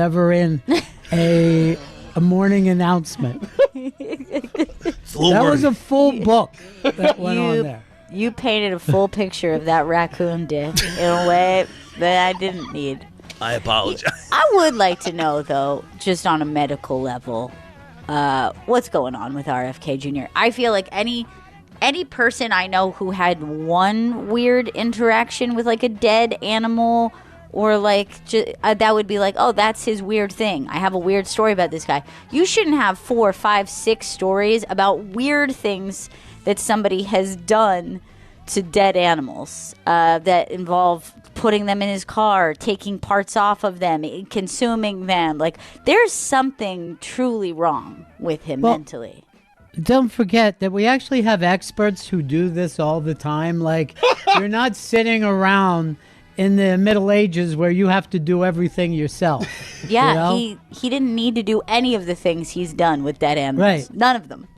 ever in a morning announcement. That was a full book that went on there. You painted a full picture of that raccoon dick in a way that I didn't need. I apologize. I would like to know, though, just on a medical level, what's going on with RFK Jr. I feel like any person I know who had one weird interaction with like a dead animal or like that would be like, oh, that's his weird thing. I have a weird story about this guy. You shouldn't have 4, 5, 6 stories about weird things that somebody has done to dead animals that involve putting them in his car, taking parts off of them, consuming them. Like, there's something truly wrong with him mentally. Don't forget that we actually have experts who do this all the time. Like, you're not sitting around in the Middle Ages where you have to do everything yourself. Yeah, you know? he didn't need to do any of the things he's done with dead animals. Right. None of them.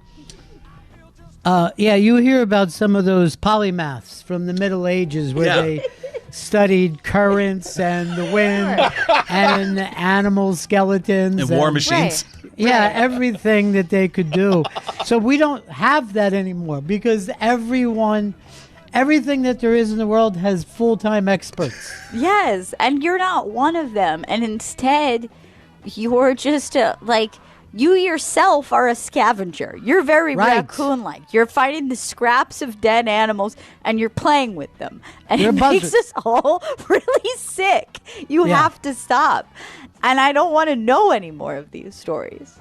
Yeah, you hear about some of those polymaths from the Middle Ages where they studied currents and the wind and animal skeletons. And war machines. Right. Yeah, everything that they could do. So we don't have that anymore because everything that there is in the world has full-time experts. Yes, and you're not one of them. And instead, you're just you yourself are a scavenger. You're very raccoon-like. You're finding the scraps of dead animals and you're playing with them. And it makes us all really sick. You have to stop. And I don't want to know any more of these stories.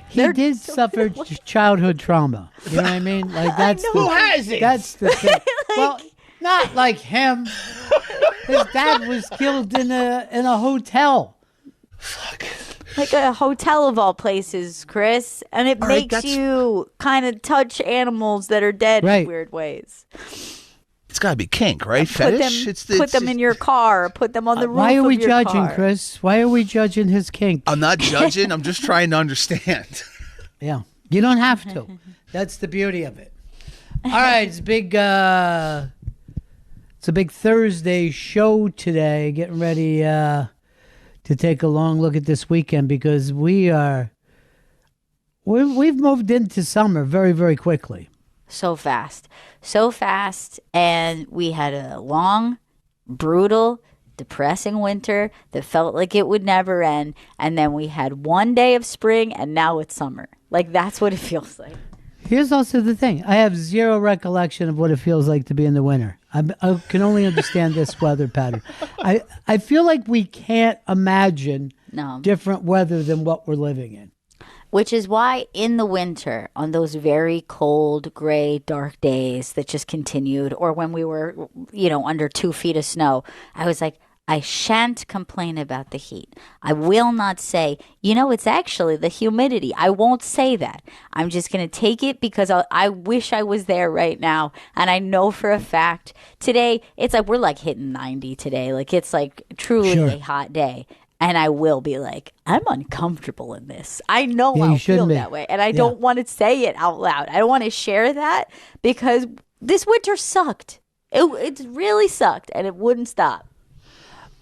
He did suffer childhood trauma. You know what I mean? Like that's who hasn't? That's the thing. Well, not like him. His dad was killed in a hotel. Fuck. Like a hotel of all places, Chris. And it makes you kind of touch animals that are dead in weird ways. It's got to be kink, right? Fetish? Put them in your car. Put them on the roof of Why your car. are we judging, Chris? Why are we judging his kink? I'm not judging. I'm just trying to understand. Yeah. You don't have to. That's the beauty of it. All right. It's a big Thursday show today. Getting ready to take a long look at this weekend because we've moved into summer very, very quickly. So fast, and we had a long, brutal, depressing winter that felt like it would never end, and then we had one day of spring, and now it's summer. Like, that's what it feels like. Here's also the thing. I have zero recollection of what it feels like to be in the winter. I can only understand this weather pattern. I feel like we can't imagine different weather than what we're living in. Which is why in the winter, on those very cold, gray, dark days that just continued, or when we were, under 2 feet of snow, I was like, I shan't complain about the heat. I will not say, it's actually the humidity. I won't say that. I'm just going to take it because I wish I was there right now. And I know for a fact today, it's like we're like hitting 90 today. Like it's like truly a hot day. And I will be like, I'm uncomfortable in this. I know I'll feel that way. And I don't want to say it out loud. I don't want to share that because this winter sucked. It really sucked and it wouldn't stop.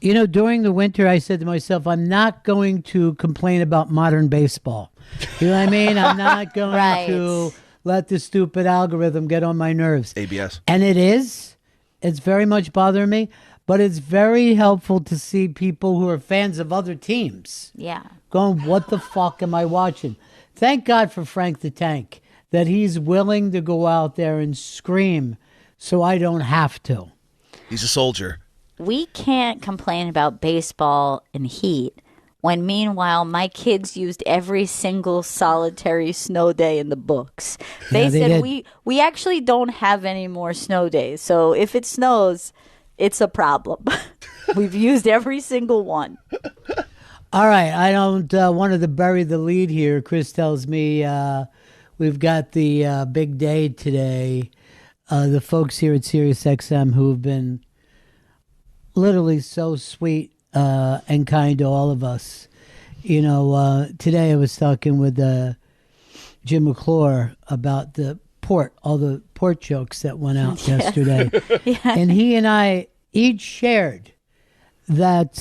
During the winter, I said to myself, I'm not going to complain about modern baseball. You know what I mean? I'm not going to let the stupid algorithm get on my nerves. ABS. And it's very much bothering me. But it's very helpful to see people who are fans of other teams. Yeah. Going, what the fuck am I watching? Thank God for Frank the Tank, that he's willing to go out there and scream so I don't have to. He's a soldier. We can't complain about baseball and heat when meanwhile my kids used every single solitary snow day in the books. They said we actually don't have any more snow days. So if it snows, it's a problem. We've used every single one. All right. I don't want to bury the lead here. Chris tells me we've got the big day today. The folks here at SiriusXM who have been literally so sweet and kind to all of us. Today I was talking with Jim McClure about all the port jokes that went out yesterday. And he and I each shared that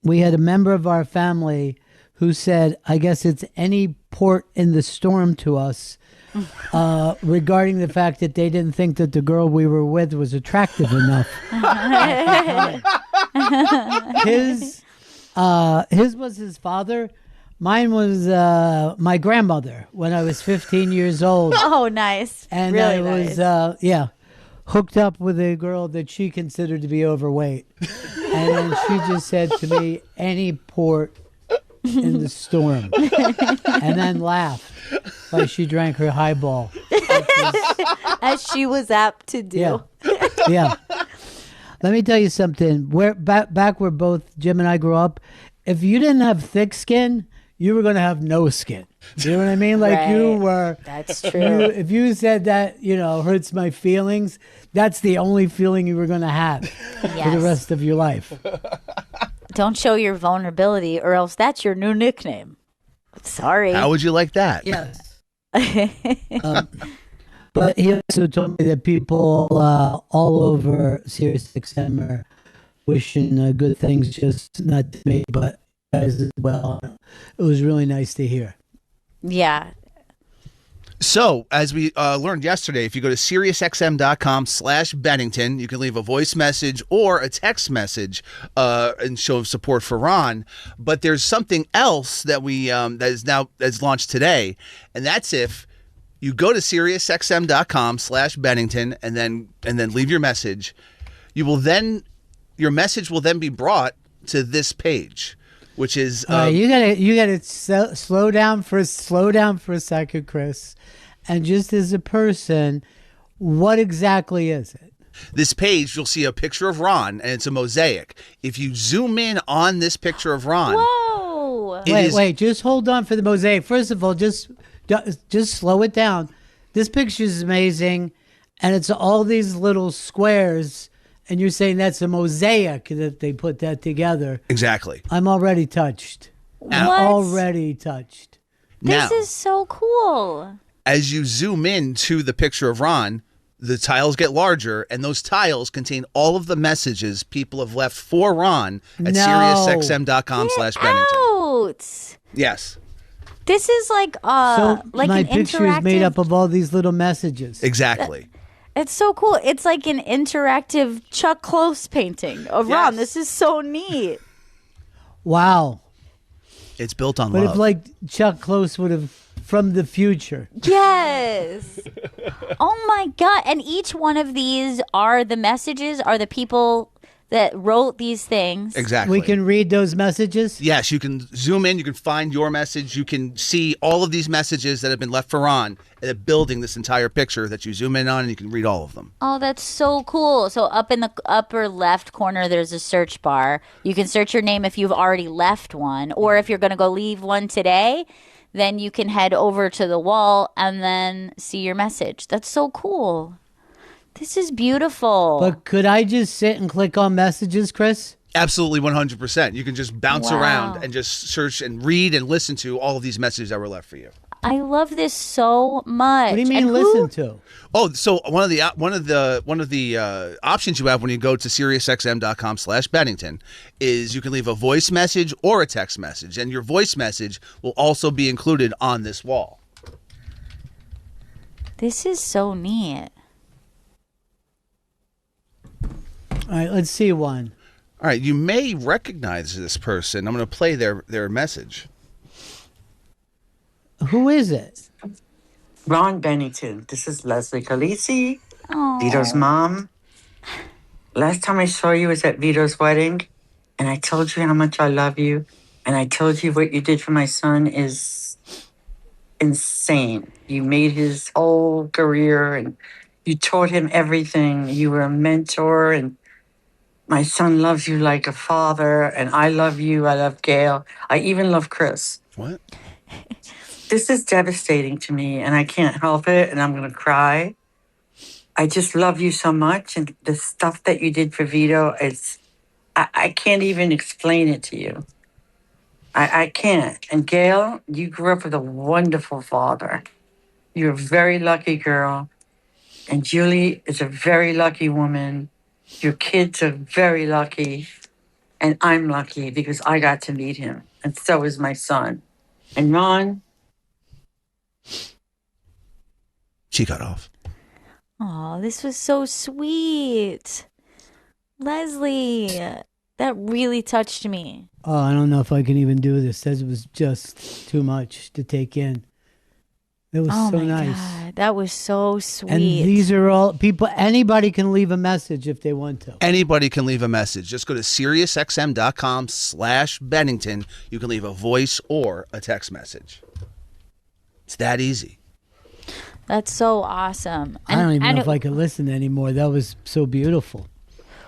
we had a member of our family who said, I guess it's any port in the storm to us, regarding the fact that they didn't think that the girl we were with was attractive enough. his his was his father. Mine was my grandmother when I was 15 years old. Oh, nice. And really I was, nice. hooked up with a girl that she considered to be overweight. And then she just said to me, any port in the storm. And then laughed while she drank her highball. As she was apt to do. Yeah. Yeah. Let me tell you something. Where back where both Jim and I grew up, if you didn't have thick skin, you were going to have no skin. You know what I mean? Like you Right. were. That's true. If you said that, hurts my feelings, that's the only feeling you were going to have for the Yes. rest of your life. Don't show your vulnerability, or else that's your new nickname. Sorry. How would you like that? Yes. But he also told me that people all over SiriusXM are wishing good things, just not to me, but guys as well. It was really nice to hear. Yeah. So, as we learned yesterday, if you go to SiriusXM.com/Bennington, you can leave a voice message or a text message and show support for Ron. But there's something else that we that's launched today, and that's if you go to SiriusXM.com/Bennington and then leave your message, your message will then be brought to this page, which is you gotta slow down for a second, Chris. And just as a person, what exactly is it? this page. You'll see a picture of Ron, and it's a mosaic. If you zoom in on this picture of Ron, Whoa. Wait, just hold on for the mosaic. First of all, just slow it down. This picture is amazing, and it's all these little squares, and you're saying that's a mosaic that they put that together. exactly. I'm already touched. I'm What? already touched. This Now, is so cool. as you zoom in to the picture of Ron, the tiles get larger, and those tiles contain all of the messages people have left for Ron at No. SiriusXM.com/Bennington. Out. Yes, This is like So like my an picture is made interactive. up of all these little messages. exactly. It's so cool. It's like an interactive Chuck Close painting of Ron. Yes. This is so neat. Wow. It's built on But love. if like Chuck Close would have from the future. Yes. Oh my God. And each one of these are the messages, are the people that wrote these things. exactly. We can read those messages. Yes, you can zoom in. You can find your message. You can see all of these messages that have been left for Ron, and they're building this entire picture that you zoom in on, and you can read all of them. Oh, that's so cool. So up in the upper left corner, there's a search bar. You can search your name if you've already left one, or if you're going to go leave one today, then you can head over to the wall and then see your message. That's so cool. This is beautiful. But could I just sit and click on messages, Chris? Absolutely, 100%. You can just bounce Wow. around and just search and read and listen to all of these messages that were left for you. I love this so much. What do you mean And listen to? Oh, so one of the options you have when you go to SiriusXM.com/Bennington is you can leave a voice message or a text message, and your voice message will also be included on this wall. This is so neat. All right, let's see one. All right, you may recognize this person. I'm going to play their message. Who is it? Ron Bennington. This is Leslie Calisi, Oh. Vito's mom. Last time I saw you was at Vito's wedding, and I told you how much I love you, and I told you what you did for my son is insane. You made his whole career, and you taught him everything. You were a mentor, and my son loves you like a father, and I love you. I love Gail. I even love Chris. What? This is devastating to me, and I can't help it, and I'm going to cry. I just love you so much, and the stuff that you did for Vito, I can't even explain it to you. I can't. And Gail, you grew up with a wonderful father. You're a very lucky girl. And Julie is a very lucky woman. Your kids are very lucky. And I'm lucky because I got to meet him. And so is my son. And Ron, She got off. Oh, this was so sweet. Leslie, that really touched me. Oh, I don't know if I can even do this. That was just too much to take in. It was Oh so my nice. God, that was so sweet. And these are all people, anybody can leave a message if they want to. Anybody can leave a message. Just go to SiriusXM.com/Bennington. You can leave a voice or a text message. It's that easy. That's so awesome. I don't even know if I could listen anymore. That was so beautiful.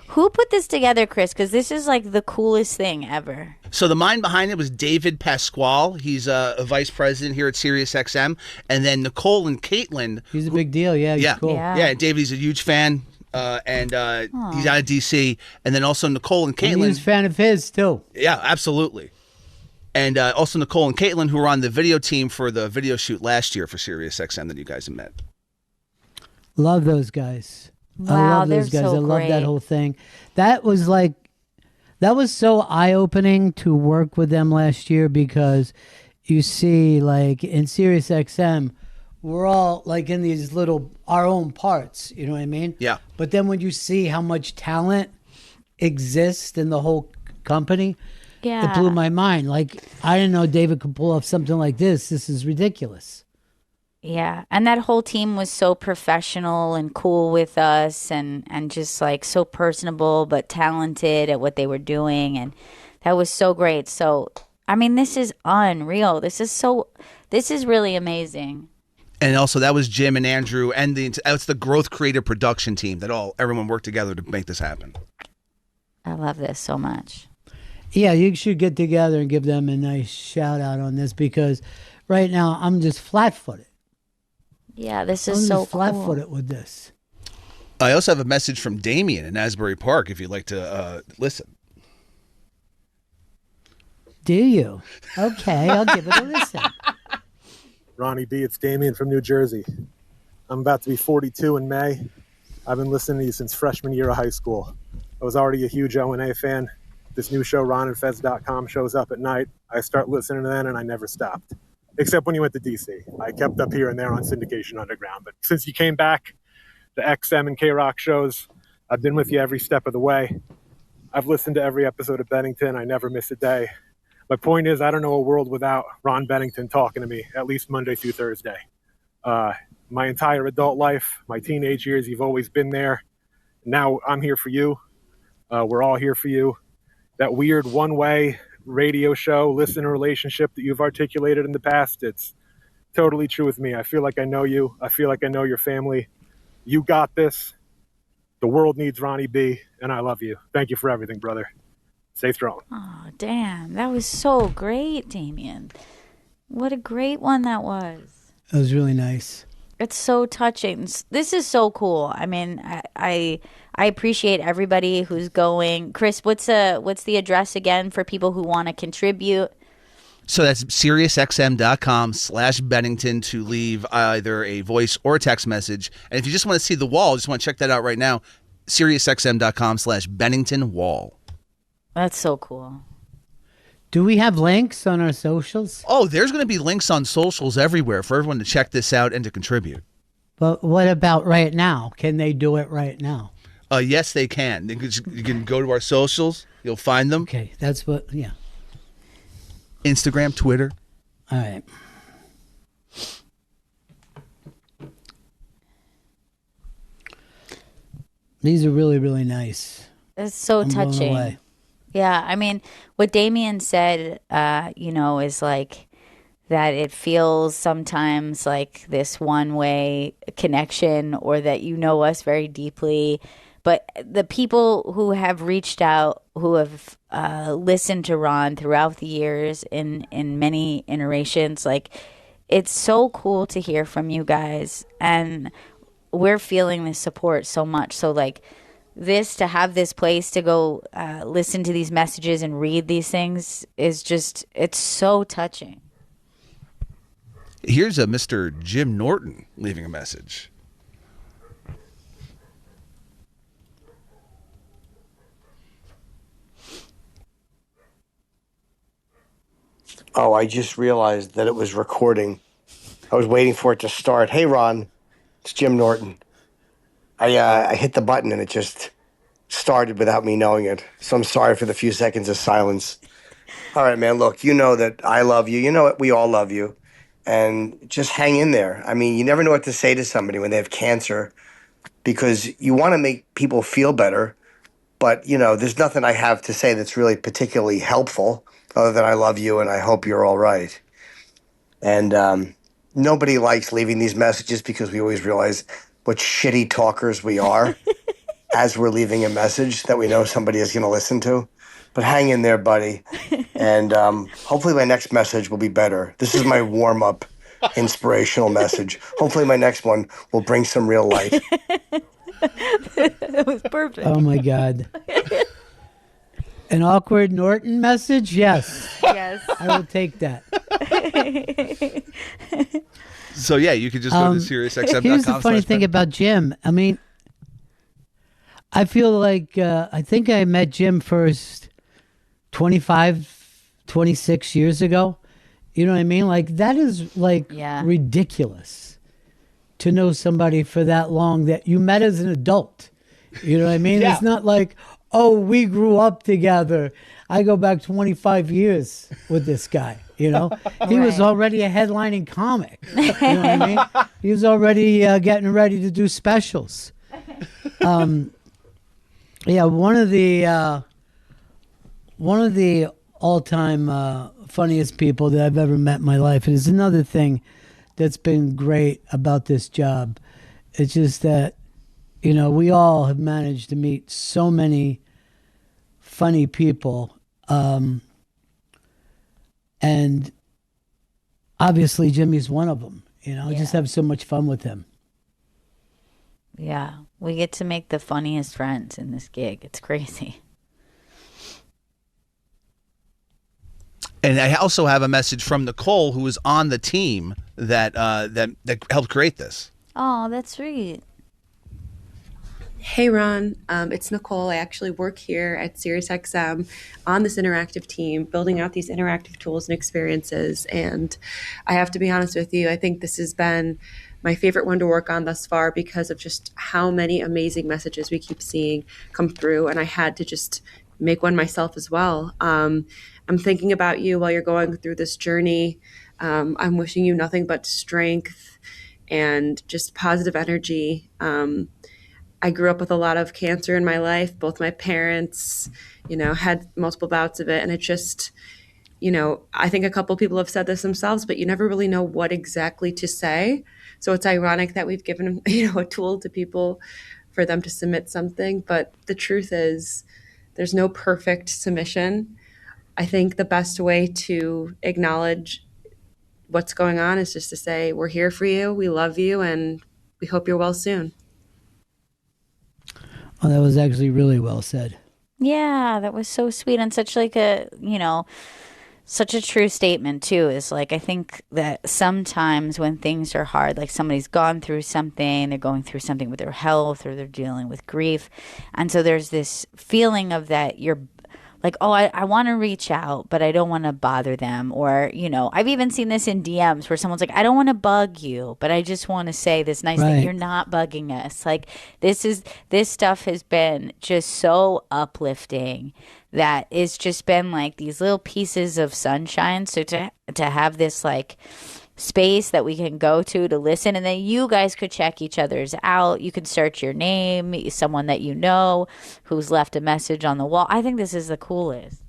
Who put this together, Chris? Because this is like the coolest thing ever. So the mind behind it was David Pasquale. He's a vice president here at SiriusXM. And then Nicole and Caitlin. He's a big deal. Yeah, he's cool. Yeah. David, he's a huge fan. And he's out of D.C. And then also Nicole and Caitlin. And he was a fan of his, too. Yeah, absolutely. And also Nicole and Caitlin, who were on the video team for the video shoot last year for SiriusXM that you guys have met. Love those guys. I Wow, love those they're guys. so I love that great. whole thing. That was so eye-opening to work with them last year because you see, like, in SiriusXM, we're all, like, in these our own parts. You know what I mean? Yeah. But then when you see how much talent exists in the whole company, Yeah. it blew my mind. Like, I didn't know David could pull off something like this. This is ridiculous. Yeah, and that whole team was so professional and cool with us and just like so personable but talented at what they were doing, and that was so great. So, I mean, this is unreal. This is really amazing. And also that was Jim and Andrew and that's the Growth Creative Production team that everyone worked together to make this happen. I love this so much. Yeah, you should get together and give them a nice shout out on this because right now I'm just flat-footed. Yeah, this I'm is so just cool. flat-footed with this. I also have a message from Damien in Asbury Park if you'd like to listen. Do you? Okay, I'll give it a listen. Ronnie B, it's Damien from New Jersey. I'm about to be 42 in May. I've been listening to you since freshman year of high school. I was already a huge O&A fan. This new show, RonandFez.com, shows up at night. I start listening to that and I never stopped. Except when you went to DC. I kept up here and there on Syndication Underground. But since you came back, the XM and K-Rock shows, I've been with you every step of the way. I've listened to every episode of Bennington. I never miss a day. My point is, I don't know a world without Ron Bennington talking to me, at least Monday through Thursday. My entire adult life, my teenage years, you've always been there. Now I'm here for you. We're all here for you. That weird one-way radio show listener relationship that you've articulated in the past, it's totally true with me. I feel like I know you. I feel like I know your family. You got this. The world needs Ronnie B, and I love you. Thank you for everything, brother. Stay strong. Oh, damn. That was so great, Damien. What a great one that was. That was really nice. It's so touching. This is so cool. I mean, I appreciate everybody who's going. Chris, what's the address again for people who want to contribute? So that's SiriusXM.com/Bennington to leave either a voice or a text message. And if you just want to see the wall, just want to check that out right now, SiriusXM.com/Bennington wall. That's so cool. Do we have links on our socials? Oh, there's going to be links on socials everywhere for everyone to check this out and to contribute. But what about right now? Can they do it right now? Yes, they can. You can go to our socials. You'll find them. Okay, that's what, yeah. Instagram, Twitter. All right. These are really, really nice. It's so I'm blown touching. away. Yeah, I mean, what Damien said, is like that it feels sometimes like this one-way connection or that you know us very deeply. But the people who have reached out, who have listened to Ron throughout the years in many iterations, like it's so cool to hear from you guys. And we're feeling this support so much. So like, to have this place to go listen to these messages and read these things is just, it's so touching. Here's a Mr. Jim Norton leaving a message. Oh, I just realized that it was recording. I was waiting for it to start. Hey, Ron, it's Jim Norton. I hit the button and it just started without me knowing it. So I'm sorry for the few seconds of silence. All right, man, look, you know that I love you. You know it, we all love you. And just hang in there. I mean, you never know what to say to somebody when they have cancer because you want to make people feel better. But, you know, there's nothing I have to say that's really particularly helpful other than I love you and I hope you're all right. And nobody likes leaving these messages because we always realize what shitty talkers we are as we're leaving a message that we know somebody is going to listen to. But hang in there, buddy. And hopefully my next message will be better. This is my warm-up inspirational message. Hopefully my next one will bring some real light. It was perfect. Oh my God. An awkward Norton message? Yes. Yes. I will take that. So yeah, you could just go to SiriusXM.com. Here's the funny thing about Jim. I mean, I feel like I think I met Jim first 25, 26 years ago. You know what I mean? Like that is like ridiculous to know somebody for that long that you met as an adult. You know what I mean? Yeah. It's not like, oh, we grew up together. I go back 25 years with this guy, you know? He was already a headlining comic. You know what I mean? He was already getting ready to do specials. Yeah, one of the all-time funniest people that I've ever met in my life. And it's another thing that's been great about this job. It's just that, you know, we all have managed to meet so many funny people. And obviously Jimmy's one of them. You know, I just have so much fun with him. Yeah, we get to make the funniest friends in this gig. It's crazy. And I also have a message from Nicole, who was on the team that helped create this. Oh, that's sweet. Hey, Ron. It's Nicole. I actually work here at SiriusXM on this interactive team, building out these interactive tools and experiences. And I have to be honest with you, I think this has been my favorite one to work on thus far because of just how many amazing messages we keep seeing come through. And I had to just make one myself as well. I'm thinking about you while you're going through this journey. I'm wishing you nothing but strength and just positive energy. I grew up with a lot of cancer in my life. Both my parents, you know, had multiple bouts of it. And it just, you know, I think a couple people have said this themselves, but you never really know what exactly to say. So it's ironic that we've given, you know, a tool to people for them to submit something. But the truth is there's no perfect submission. I think the best way to acknowledge what's going on is just to say, we're here for you, we love you, and we hope you're well soon. Well, that was actually really well said. Yeah, that was so sweet and such like a, you know, such a true statement too. Is like, I think that sometimes when things are hard, like somebody's gone through something, they're going through something with their health or they're dealing with grief. And so there's this feeling of that you're like, oh, I want to reach out, but I don't want to bother them. Or, you know, I've even seen this in DMs where someone's like, I don't want to bug you, but I just want to say this nice thing. You're not bugging us. Like this stuff has been just so uplifting that it's just been like these little pieces of sunshine. So to have this like space that we can go to listen, and then you guys could check each other's out. You can search your name, someone that you know who's left a message on the wall. I think this is the coolest.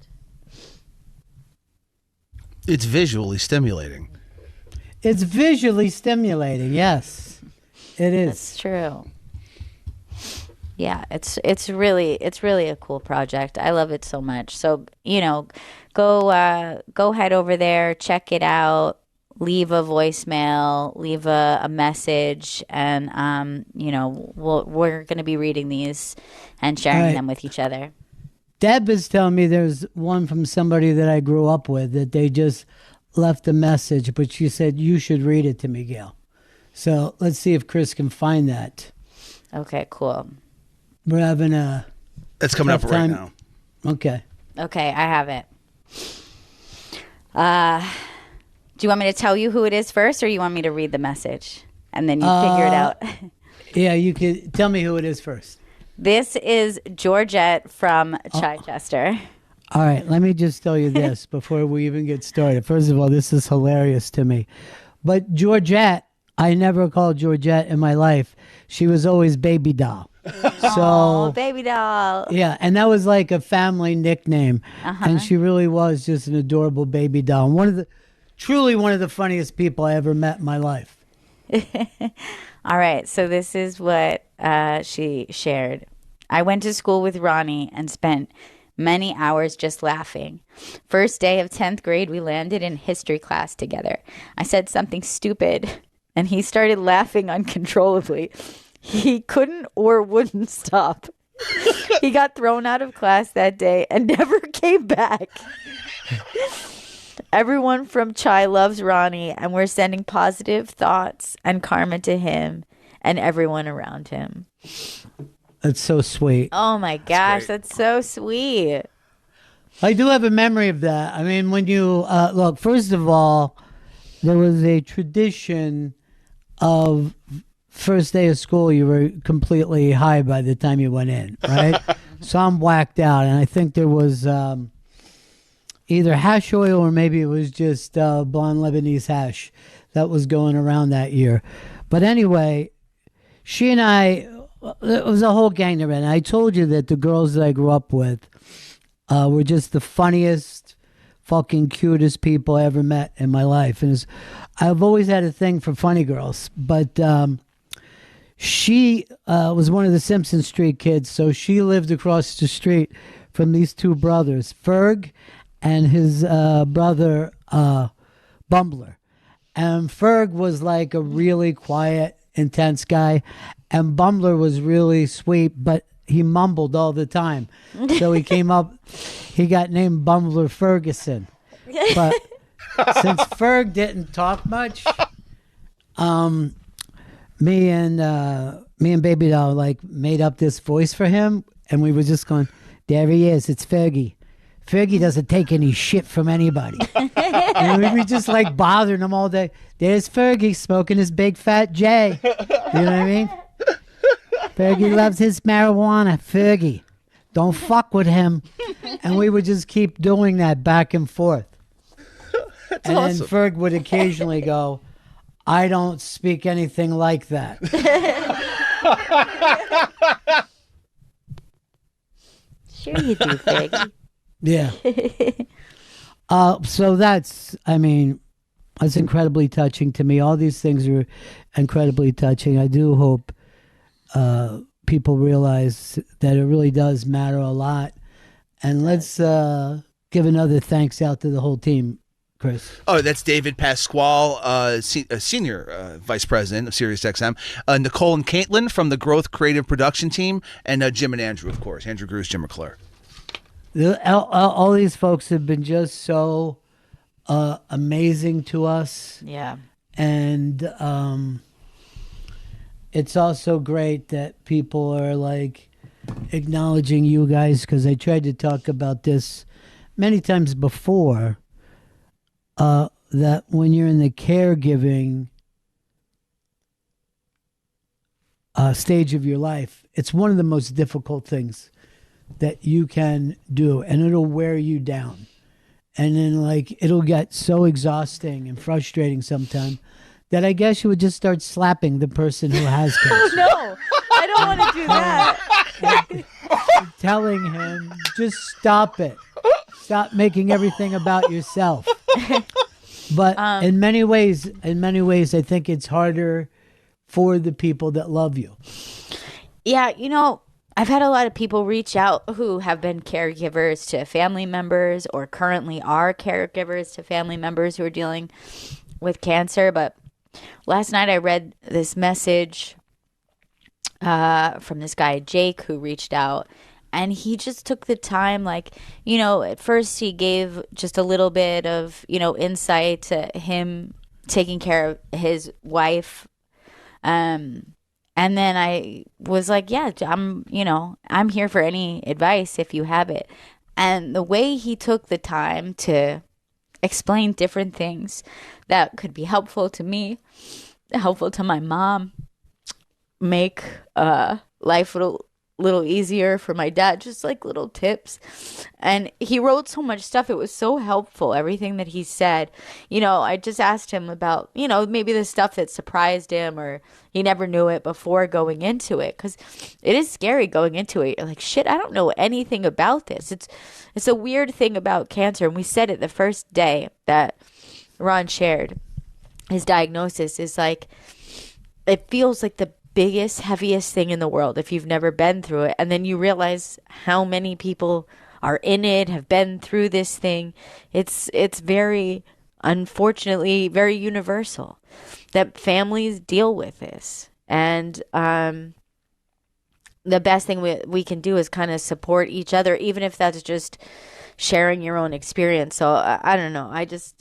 It's visually stimulating. It's visually stimulating. Yes, it is. That's true. Yeah, it's really a cool project. I love it so much. So, you know, go head over there, check it out. Leave a voicemail, leave a message, and you know, we're going to be reading these and sharing them with each other. Deb is telling me there's one from somebody that I grew up with that they just left a message, but she said you should read it to me, Gail. So let's see if Chris can find that. Okay, cool. We're having a That's coming up right now. Okay. Okay, I have it. Do you want me to tell you who it is first, or you want me to read the message and then you figure it out? Yeah, you could tell me who it is first. This is Georgette from Chichester. All right, let me just tell you this before we even get started. First of all, this is hilarious to me. But Georgette, I never called Georgette in my life. She was always Baby Doll. Oh, baby doll. Yeah, and that was like a family nickname. And she really was just an adorable baby doll. And truly one of the funniest people I ever met in my life. All right, so this is what she shared. I went to school with Ronnie and spent many hours just laughing. First day of 10th grade, we landed in history class together. I said something stupid, and he started laughing uncontrollably. He couldn't or wouldn't stop. He got thrown out of class that day and never came back. Everyone from Chai loves Ronnie, and we're sending positive thoughts and karma to him and everyone around him. That's so sweet. Oh my gosh, that's so sweet. I do have a memory of that. I mean, when you look, first of all, there was a tradition of first day of school, you were completely high by the time you went in, right? So I'm whacked out, and I think there was either hash oil or maybe it was just blonde Lebanese hash that was going around that year. But anyway, she and I, it was a whole gang around. And I told you that the girls that I grew up with were just the funniest, fucking cutest people I ever met in my life. And I've always had a thing for funny girls, but she was one of the Simpson Street kids, so she lived across the street from these two brothers, Ferg and his brother Bumbler. And Ferg was like a really quiet, intense guy, and Bumbler was really sweet, but he mumbled all the time. So he got named Bumbler Ferguson. But since Ferg didn't talk much, me and Baby Doll like made up this voice for him, and we were just going, there he is, it's Fergie. Fergie doesn't take any shit from anybody. And we were just like bothering him all day. There's Fergie smoking his big fat J. You know what I mean? Fergie loves his marijuana. Fergie, don't fuck with him. And we would just keep doing that back and forth. And awesome. Then Ferg would occasionally go, I don't speak anything like that. Sure you do, Fergie. Yeah. So that's incredibly touching to me. All these things are incredibly touching. I do hope people realize that it really does matter a lot. And let's give another thanks out to the whole team, Chris. Oh, that's David Pasquale, senior vice president of SiriusXM, Nicole and Caitlin from the Growth Creative Production Team, and Jim and Andrew, of course. Andrew Grews, Jim McClure. All these folks have been just so amazing to us. Yeah. And it's also great that people are like acknowledging you guys, because I tried to talk about this many times before, that when you're in the caregiving stage of your life, it's one of the most difficult things that you can do, and it'll wear you down, and then like it'll get so exhausting and frustrating sometimes that I guess you would just start slapping the person who has cancer. Oh no, I don't want to do that. Telling him, just stop it, stop making everything about yourself. But in many ways I think it's harder for the people that love you. Yeah, I've had a lot of people reach out who have been caregivers to family members or currently are caregivers to family members who are dealing with cancer. But last night I read this message from this guy, Jake, who reached out, and he just took the time, at first he gave just a little bit of, insight to him taking care of his wife. And then I was like, yeah, I'm here for any advice if you have it. And the way he took the time to explain different things that could be helpful to me, helpful to my mom, make life a little easier for my dad, just like little tips. And he wrote so much stuff. It was so helpful, everything that he said. I just asked him about, maybe the stuff that surprised him or he never knew it before going into it, because it is scary going into it. You're like, shit, I don't know anything about this. It's a weird thing about cancer, and we said it the first day that Ron shared his diagnosis. Is like, it feels like the biggest, heaviest thing in the world if you've never been through it. And then you realize how many people are in it, have been through this thing. It's very, unfortunately, very universal that families deal with this. And the best thing we can do is kind of support each other, even if that's just sharing your own experience. So I don't know.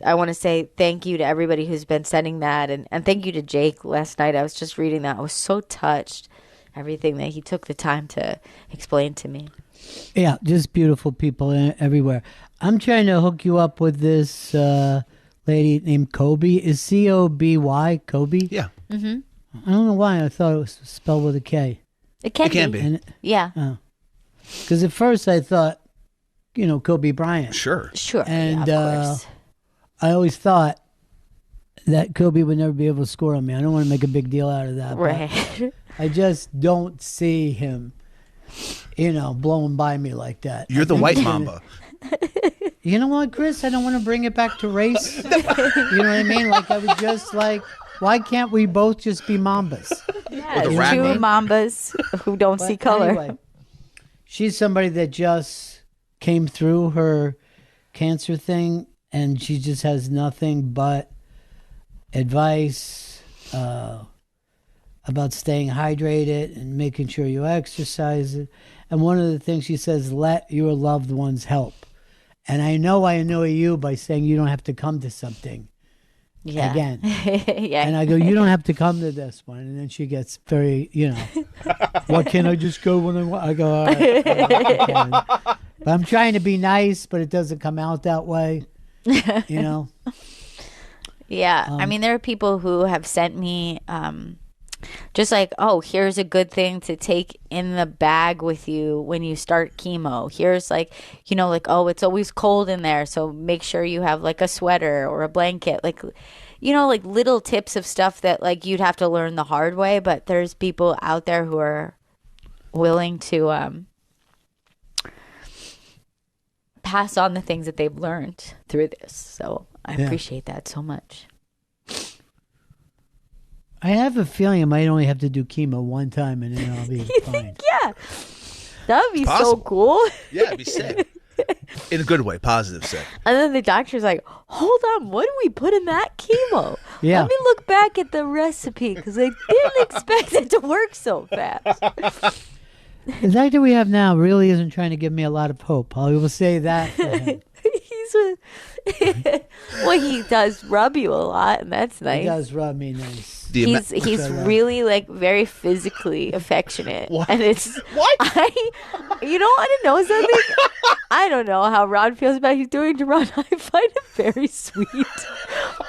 I want to say thank you to everybody who's been sending that. And thank you to Jake last night. I was just reading that. I was so touched. Everything that he took the time to explain to me. Yeah, just beautiful people everywhere. I'm trying to hook you up with this lady named Kobe. Is C-O-B-Y, Kobe? Yeah. Mm-hmm. I don't know why I thought it was spelled with a K. It can be. And, Yeah. Because at first I thought, Kobe Bryant. Sure. And yeah, of course. I always thought that Kobe would never be able to score on me. I don't want to make a big deal out of that. Right. I just don't see him, blowing by me like that. You're the white mamba. You know what, Chris? I don't want to bring it back to race. You know what I mean? Like, I was just like, why can't we both just be mambas? Yeah, the two rat man. mambas who don't see color. Anyway, she's somebody that just came through her cancer thing, and she just has nothing but advice about staying hydrated and making sure you exercise. And one of the things she says, let your loved ones help. And I know I annoy you by saying you don't have to come to something again. Yeah. And I go, you don't have to come to this one. And then she gets very, what, can I just go when I want? I go, all right. But I'm trying to be nice, but it doesn't come out that way, Yeah. I mean, there are people who have sent me just like, oh, here's a good thing to take in the bag with you when you start chemo. Here's like, oh, it's always cold in there, so make sure you have like a sweater or a blanket. Like, like little tips of stuff that like you'd have to learn the hard way. But there's people out there who are willing to pass on the things that they've learned through this. So I appreciate that so much. I have a feeling I might only have to do chemo one time and then I'll be fine. Yeah. That would be so Possible. cool. Yeah, it'd be sick. In a good way, positive sick. And then the doctor's like, hold on, what do we put in that chemo? Yeah. Let me look back at the recipe because I didn't expect it to work so fast. The doctor we have now really isn't trying to give me a lot of hope. I will say that for him. Well, he does rub you a lot, and that's nice. He does rub me nice. He's really like very physically affectionate. What? And it's What? You don't want to know something? I don't know how Ron feels about you doing to Ron. I find it very sweet,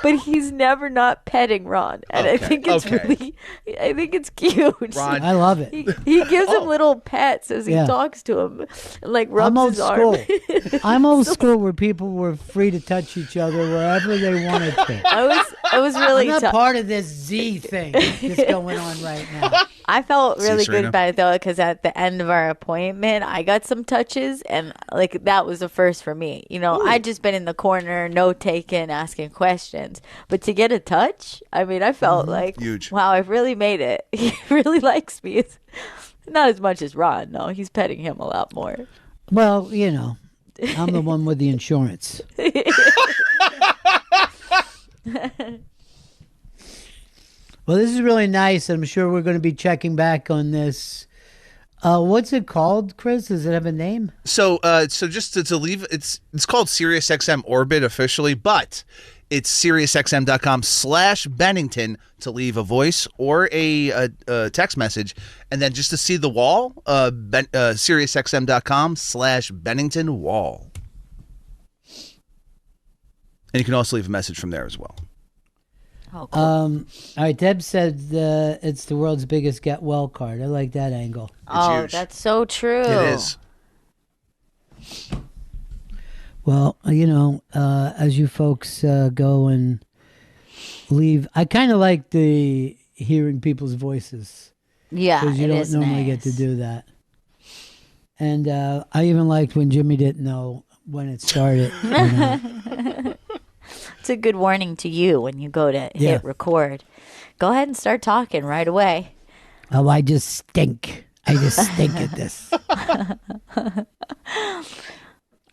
but he's never not petting Ron, and I think it's I think it's cute. Ron, I love it. He gives him little pets as he talks to him, and like rubs I'm old his arm. school. I'm old school where people were free to touch each other wherever they wanted to. I was really I'm not part of this Z thing that's going on right now. I felt really good Serena. about it though, because at the end of our appointment, I got some touches, and like that was a first for me. I'd just been in the corner, note taking, asking questions, but to get a touch, I mean, I felt like, Huge. wow, I've really made it. He really likes me. It's not as much as Ron. No, he's petting him a lot more. Well, I'm the one with the insurance. Well, this is really nice. I'm sure we're going to be checking back on this. What's it called, Chris? Does it have a name? So just to leave, it's called SiriusXM Orbit officially, but it's SiriusXM.com/Bennington to leave a voice or a text message, and then just to see the wall, SiriusXM.com/Bennington wall. And you can also leave a message from there as well. Oh, cool. All right, Deb said it's the world's biggest get well card. I like that angle. Oh, huge. that's so true. It is. Well, as you folks go and leave, I kind of like the hearing people's voices Yeah, because you it don't is normally nice. get to do that. And I even liked when Jimmy didn't know when it started. It's a good warning to you when you go to Yeah. hit record. Go ahead and start talking right away. Oh, I just stink. I just stink at this.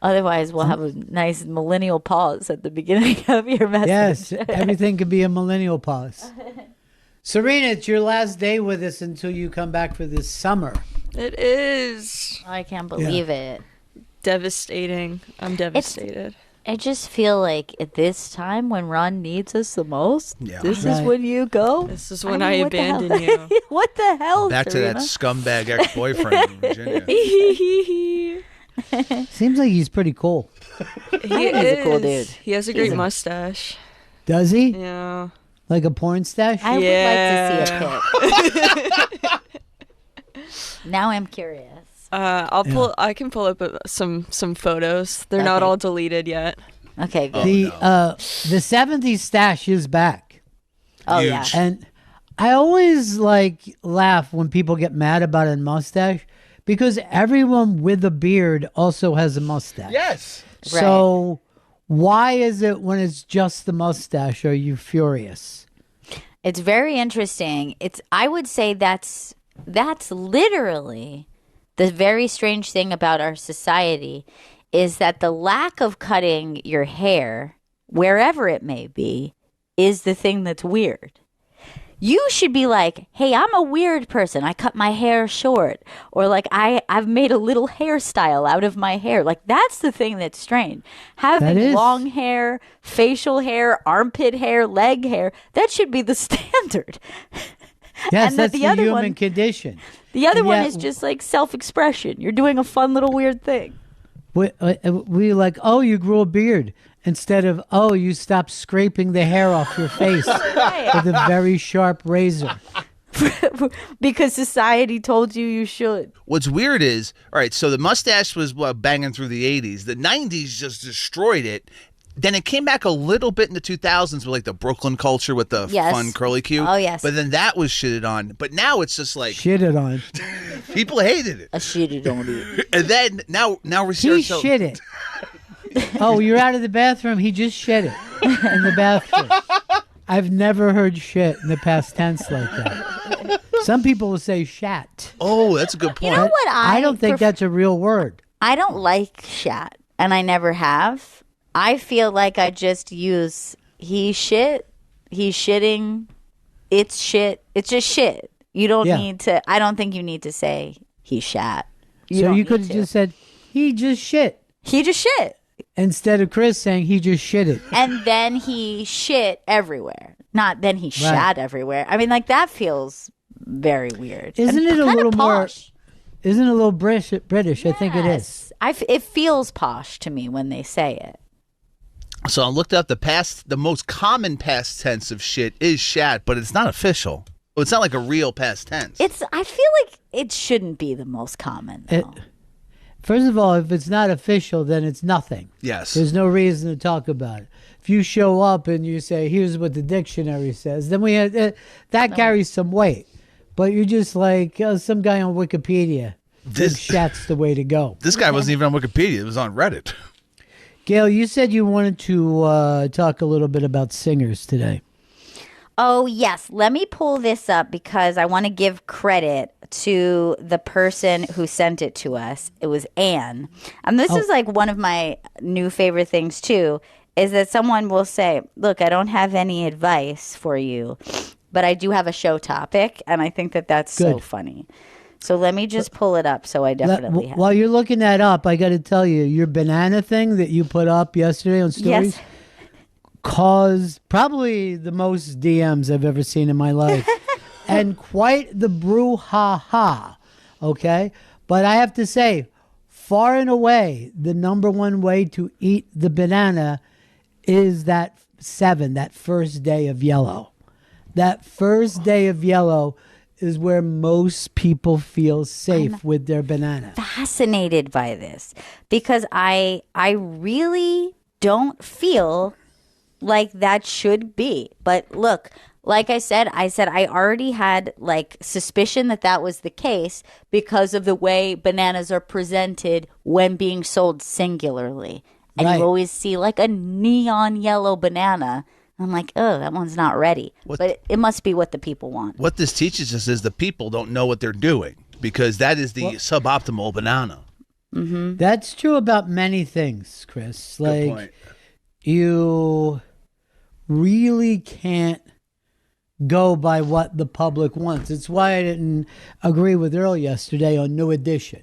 Otherwise, we'll have a nice millennial pause at the beginning of your message. Yes, everything could be a millennial pause. Serena, it's your last day with us until you come back for this summer. It is I can't believe it. devastating. I'm devastated. I just feel like at this time when Ron needs us the most, Yeah. this is Right. when you go. This is when I I, mean, what the hell? abandon you. What the hell, Back to that Serena? scumbag ex-boyfriend in Virginia. he Seems like he's pretty cool. He's a cool dude. He has a great mustache. Does he? Yeah. Like a porn stash? I Yeah. would like to see a pic. Now I'm curious. I can pull up some photos. They're not Okay. all deleted yet. Okay, good. The 70s stash is back. Oh, yeah. Huge. And I always laugh when people get mad about a mustache because everyone with a beard also has a mustache. Yes. So why is it when it's just the mustache are you furious? It's very interesting. I would say that's literally the very strange thing about our society is that the lack of cutting your hair, wherever it may be, is the thing that's weird. You should be like, hey, I'm a weird person. I cut my hair short. Or like, I've made a little hairstyle out of my hair. Like, that's the thing that's strange. That Having is. long hair, facial hair, armpit hair, leg hair, that should be the standard. Yes, And that's the the other human one- condition. The other And one yet- is just like self-expression. You're doing a fun little weird thing. We like, oh, you grew a beard instead of, oh, you stopped scraping the hair off your face with a very sharp razor. Because society told you should. What's weird is, all right, so the mustache was banging through the 80s. The 90s just destroyed it. Then it came back a little bit in the 2000s with like the Brooklyn culture with the Yes. fun curly Q. Oh, yes. But then that was shitted on. But now it's just like Shitted on. people hated it. A shitty don't eat. And then now we're He shit it. Oh, you're out of the bathroom. He just shit it in the bathroom. I've never heard shit in the past tense like that. Some people will say shat. Oh, that's a good point. You know what I don't think that's a real word. I don't like shat, and I never have. I feel like I just use he shit, he's shitting, it's shit. It's just shit. You don't Yeah. need to. I don't think you need to say he shat. So don't you need could have to. just said, he just shit. He just shit. Instead of Chris saying he just shit it. And then he shit everywhere. Not then he shat everywhere. I mean, like that feels very weird. Isn't And it a kinda little more- posh. Isn't it a little British? I think it is. Yes. It feels posh to me when they say it. So I looked up the most common past tense of shit is shat, but it's not official. It's not like a real past tense. I feel like it shouldn't be the most common. It- Though. First of all, if it's not official, then it's nothing. Yes. There's no reason to talk about it. If you show up and you say, here's what the dictionary says, then that carries some weight. But you're just like some guy on Wikipedia. This- Thinks shat's the way to go. This guy wasn't even on Wikipedia. It was on Reddit. Gail, you said you wanted to talk a little bit about singers today. Oh, yes. Let me pull this up because I want to give credit to the person who sent it to us. It was Anne. And this is like one of my new favorite things, too, is that someone will say, look, I don't have any advice for you, but I do have a show topic. And I think that that's so Good. funny. So let me just pull it up so I definitely have While you're looking that up, I got to tell you, your banana thing that you put up yesterday on stories Yes. caused probably the most DMs I've ever seen in my life. And quite the brouhaha, okay? But I have to say, far and away, the number one way to eat the banana is that 7, that first day of yellow. That first day of yellow is where most people feel safe with their banana. Fascinated by this because I really don't feel like that should be. But look, like I said I already had like suspicion that was the case because of the way bananas are presented when being sold singularly. And Right. you always see like a neon yellow banana. I'm like, oh, that one's not ready. But it must be what the people want. What this teaches us is the people don't know what they're doing because that is the suboptimal banana. Mm-hmm. That's true about many things, Chris. Good Like, point. you really can't go by what the public wants. It's why I didn't agree with Earl yesterday on New Edition.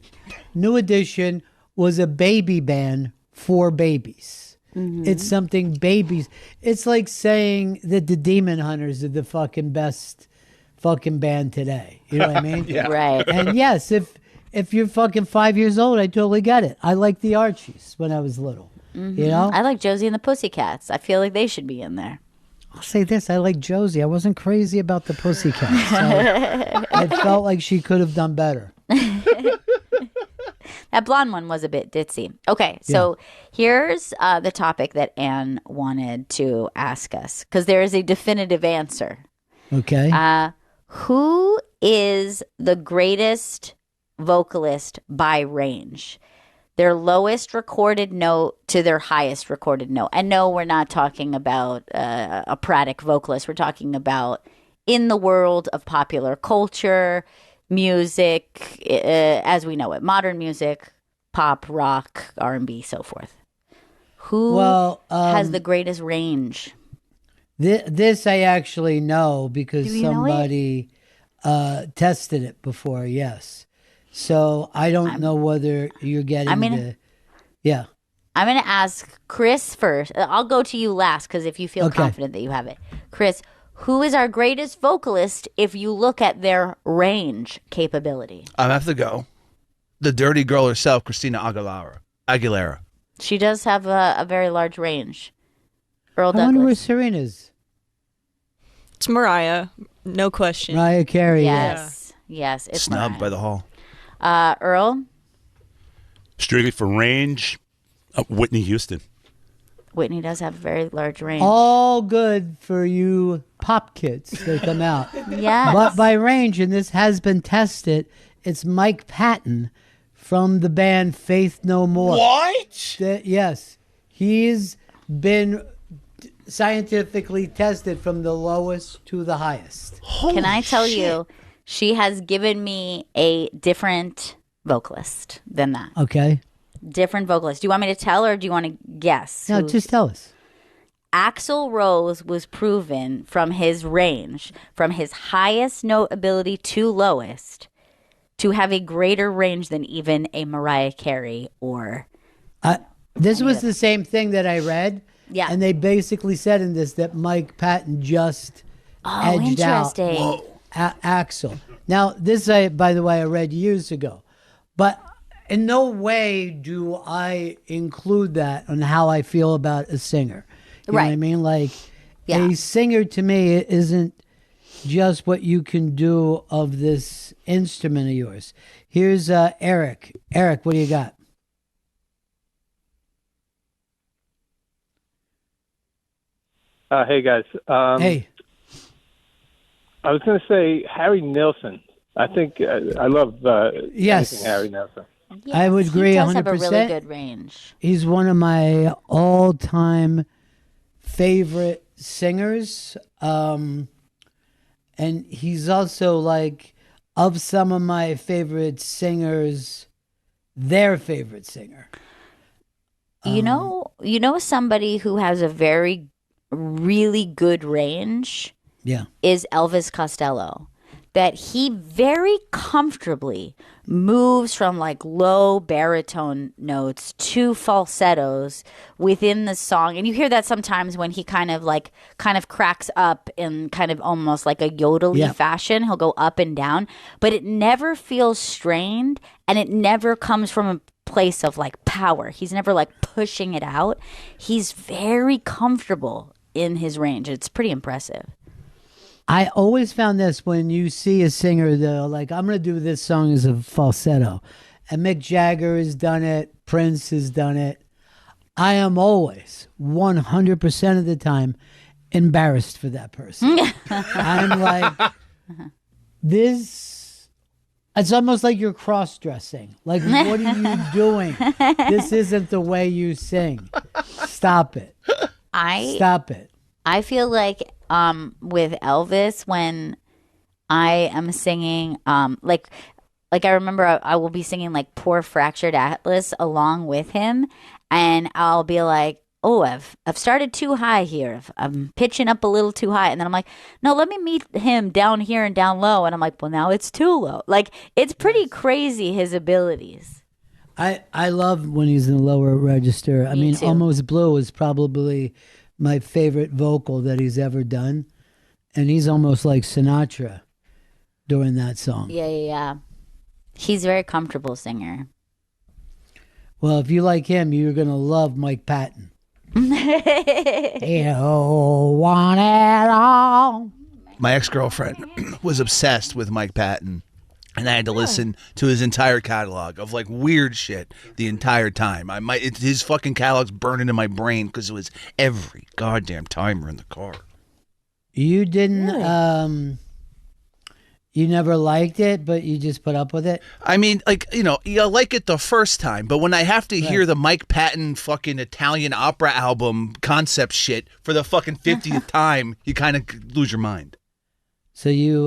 New Edition was a baby band for babies. It's something babies. It's like saying that the Demon Hunters are the fucking best fucking band today. You know what I mean? Yeah. Right. And yes, if you're fucking 5 years old, I totally get it. I liked the Archies when I was little. You know? I like Josie and the Pussycats. I feel like they should be in there. I'll say this: I like Josie. I wasn't crazy about the Pussycats. I felt like she could have done better. That blonde one was a bit ditzy. Okay, so here's the topic that Anne wanted to ask us because there is a definitive answer. Okay. Who is the greatest vocalist by range? Their lowest recorded note to their highest recorded note. And no, we're not talking about operatic vocalist. We're talking about in the world of popular culture, music, as we know it, modern music, pop, rock, R&B, so forth. Who has the greatest range? This I actually know because Do you know somebody tested it before. Yes. So I don't know whether you're getting yeah. I'm going to ask Chris first. I'll go to you last because if you feel confident that you have it. Chris, who is our greatest vocalist if you look at their range capability? I have to go. The dirty girl herself, Christina Aguilera. She does have a very large range. Earl I wonder where Douglas. Serena's. It's Mariah, no question. Mariah Carey. Yes. Yes. It's Snubbed Mariah. by the hall. Earl? Strictly for range, Whitney Houston. Whitney does have a very large range. All good for you pop kids that come out. Yes. But by range, and this has been tested, it's Mike Patton from the band Faith No More. What? Yes. He's been scientifically tested from the lowest to the highest. Can I tell you, she has given me a different vocalist than that. Okay. Different vocalist. Do you want me to tell or do you want to guess? No, who- just tell us. Axl Rose was proven from his range, from his highest note ability to lowest, to have a greater range than even a Mariah Carey or. This was the same thing that I read. Yeah. And they basically said in this that Mike Patton just edged out interesting. Axel. Now, this, by the way, I read years ago. But in no way do I include that on how I feel about a singer. You know what I Right. mean? Like, Yeah. a singer to me isn't just what you can do of this instrument of yours. Here's Eric. Eric, what do you got? Hey guys. Hey. I was going to say Harry Nilsson. I think I love Yes. anything Harry Nilsson. I would agree He does have a 100%. really good range. He's one of my all-time favorite singers. And he's also like, of some of my favorite singers, their favorite singer. You know somebody who has a very really good range Yeah. is Elvis Costello. That he very comfortably moves from like low baritone notes to falsettos within the song. And you hear that sometimes when he kind of cracks up in kind of almost like a yodely fashion. He'll go up and down, but it never feels strained and it never comes from place of like power. He's never like pushing it out. He's very comfortable in his range. It's pretty impressive. I always found this when you see a singer, they're like, I'm going to do this song as a falsetto. And Mick Jagger has done it. Prince has done it. I am always 100% of the time embarrassed for that person. I'm like, this, it's almost like you're cross-dressing. Like, what are you doing? This isn't the way you sing. Stop it. Stop it. I feel like with Elvis, when I am singing, like I remember I will be singing like Poor Fractured Atlas along with him, and I'll be like, oh, I've started too high here. I'm pitching up a little too high. And then I'm like, no, let me meet him down here and down low. And I'm like, well, now it's too low. Like, it's pretty crazy, his abilities. I love when he's in the lower register. I mean, too. Almost Blue is probably my favorite vocal that he's ever done. And he's almost like Sinatra during that song. Yeah. He's a very comfortable singer. Well, if you like him, you're going to love Mike Patton. You want it all. My ex-girlfriend was obsessed with Mike Patton, and I had to listen to his entire catalog of like weird shit the entire time. His fucking catalog's burning in my brain because it was every goddamn timer in the car. You didn't, you never liked it, but you just put up with it? I mean, like, you like it the first time, but when I have to hear the Mike Patton fucking Italian opera album concept shit for the fucking 50th time, you kind of lose your mind. So you